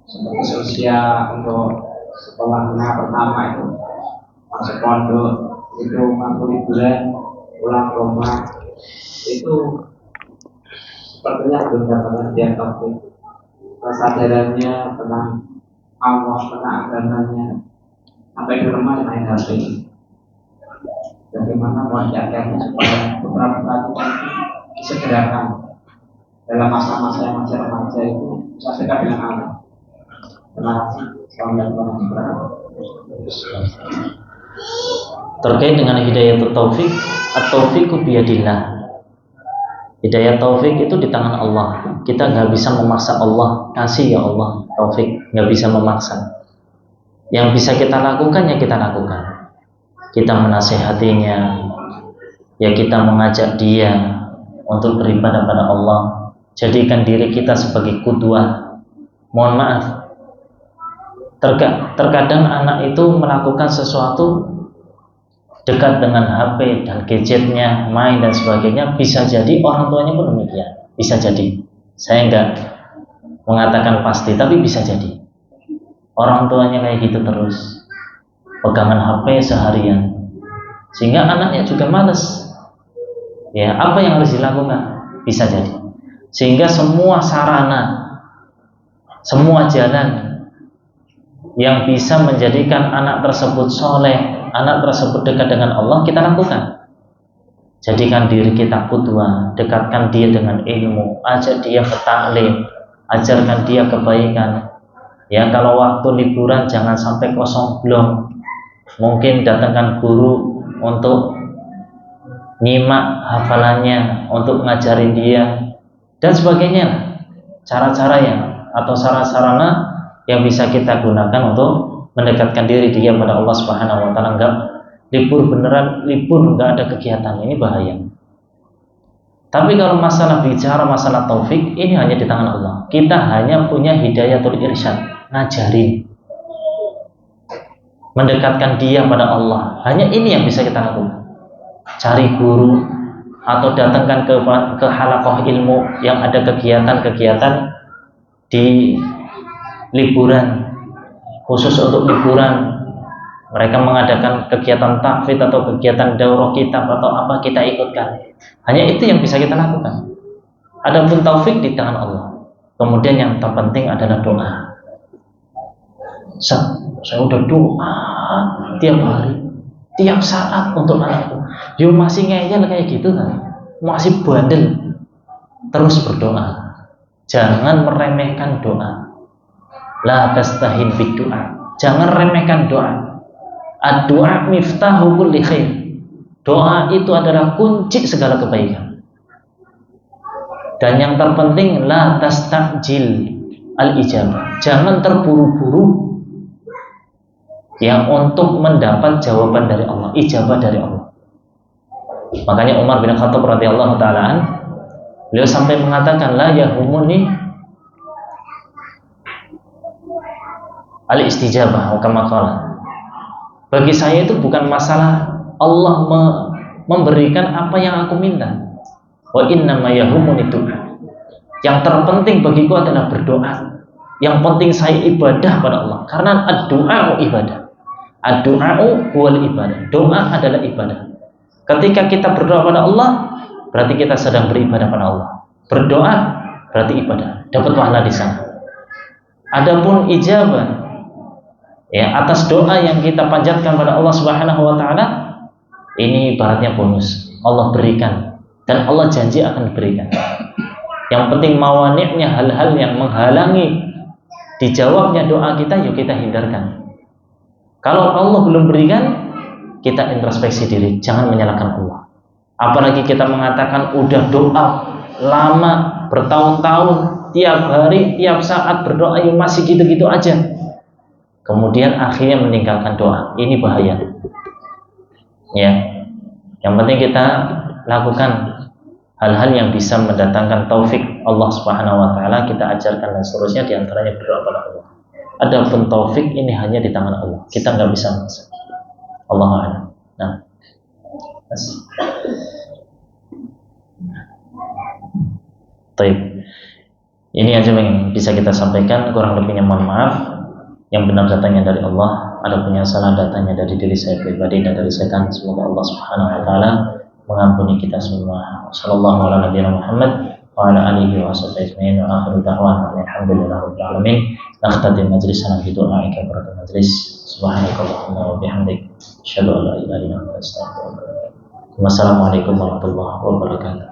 seperti usia untuk sekolahnya pertama itu masuk pondok, itu 40 bulan pulang ke rumah, itu sepertinya belum mendapatkan hidayah taufik. Kesadarannya tentang Allah, tentang agamanya, sampai di rumah main HP. Bagaimana kiat-kiatnya supaya putra-putra kita disegerakan dalam masa-masa yang masih remaja itu bisa dekat dengan Allah. Terima kasih. Assalamualaikum warahmatullahi wabarakatuh. Terkait dengan hidayah taufik, at-taufiqu biyadillah. Hidayah taufik itu di tangan Allah. Kita nggak bisa memaksa Allah kasih ya Allah taufik, nggak bisa memaksa. Yang bisa kita lakukan ya kita lakukan. Kita menasehatinya, ya kita mengajak dia untuk beribadah pada Allah. Jadikan diri kita sebagai qudwah. Mohon maaf, terkadang anak itu melakukan sesuatu dekat dengan HP dan gadgetnya, main dan sebagainya, bisa jadi orang tuanya pun demikian. Bisa jadi, saya enggak mengatakan pasti, tapi bisa jadi orang tuanya kayak gitu terus, pegangan HP seharian, sehingga anaknya juga malas. Ya, apa yang harus dilakukan? Bisa jadi, sehingga semua sarana, semua jalan yang bisa menjadikan anak tersebut soleh, anak tersebut dekat dengan Allah, kita lakukan. Jadikan diri kita qudwah, dekatkan dia dengan ilmu, ajak dia ke taklim, ajarkan dia kebaikan. Ya, kalau waktu liburan jangan sampai kosong blong. Mungkin datangkan guru untuk nyimak hafalannya, untuk ngajarin dia dan sebagainya. Cara-cara yang atau sarana-sarana yang bisa kita gunakan untuk mendekatkan diri dia pada Allah Subhanahu wa taala. Enggak libur beneran, libur enggak ada kegiatan, ini bahaya. Tapi kalau bicara masalah taufik, ini hanya di tangan Allah. Kita hanya punya hidayatul irsyad, ngajarin, mendekatkan dia pada Allah. Hanya ini yang bisa kita lakukan. Cari guru atau datangkan ke halaqah ilmu yang ada kegiatan-kegiatan di liburan, khusus untuk liburan. Mereka mengadakan kegiatan tahfidz atau kegiatan daurah kitab atau apa, kita ikutkan. Hanya itu yang bisa kita lakukan. Adapun taufik di tangan Allah. Kemudian yang terpenting adalah doa. Saya udah doa tiap hari, tiap saat untuk anakku. Yo masih ngeyel kayak gitu kan, masih bandel. Terus berdoa. Jangan meremehkan doa. La tastahin bid-du'a. Jangan remehkan doa. Ad-du'a miftahu kulli khair. Doa itu adalah kunci segala kebaikan. Dan yang terpenting la tastajil al-ijabah. Jangan terburu-buru yang untuk mendapat jawaban dari Allah, ijabah dari Allah. Makanya Umar bin Khattab radhiyallahu taala beliau sampai mengatakan la yahumuni al-istijabah kama qala. Bagi saya itu bukan masalah Allah memberikan apa yang aku minta. Wa innama yahumuni du'a. Yang terpenting bagiku adalah berdoa. Yang penting saya ibadah pada Allah, karena ad-du'a ibadah. Ad-du'a'u huwal ibadah. Doa adalah ibadah. Ketika kita berdoa pada Allah, berarti kita sedang beribadah pada Allah. Berdoa berarti ibadah. Dapat pahala di sana. Adapun ijabah, ya, atas doa yang kita panjatkan pada Allah Subhanahu wa taala, ini ibaratnya bonus. Allah berikan dan Allah janji akan berikan. Yang penting mawani'nya, hal-hal yang menghalangi dijawabnya doa kita, yuk kita hindarkan. Kalau Allah belum berikan, kita introspeksi diri, jangan menyalahkan Allah. Apalagi kita mengatakan udah doa lama, bertahun-tahun, tiap hari, tiap saat berdoa, yuk masih gitu-gitu aja. Kemudian akhirnya meninggalkan doa. Ini bahaya. Ya. Yang penting kita lakukan hal-hal yang bisa mendatangkan taufik Allah Subhanahu wa taala, kita ajarkan dan seterusnya, di antaranya berdoa pada Allah. Adapun taufik ini hanya di tangan Allah. Kita nggak bisa maksa. Allahu a'lam. Nah. Baik. Ini aja yang bisa kita sampaikan, kurang lebihnya mohon maaf. Yang benar datangnya dari Allah, ada penyesalan datangnya dari diri saya pribadi dan dari setan. Semoga Allah Subhanahu wa taala mengampuni kita semua. Sallallahu alaihi Muhammad wa ala alihi wa sahbihi ajma'in. Wa akhiru da'wana alhamdulillahirabbil alamin. Nakhtatim majlisana bi du'a kafaratul majlis. Subhanakallahumma wa bihamdik, asyhadu an la ilaha illa anta, astaghfiruka wa atubu ilaik. Wassalamualaikum warahmatullahi wabarakatuh.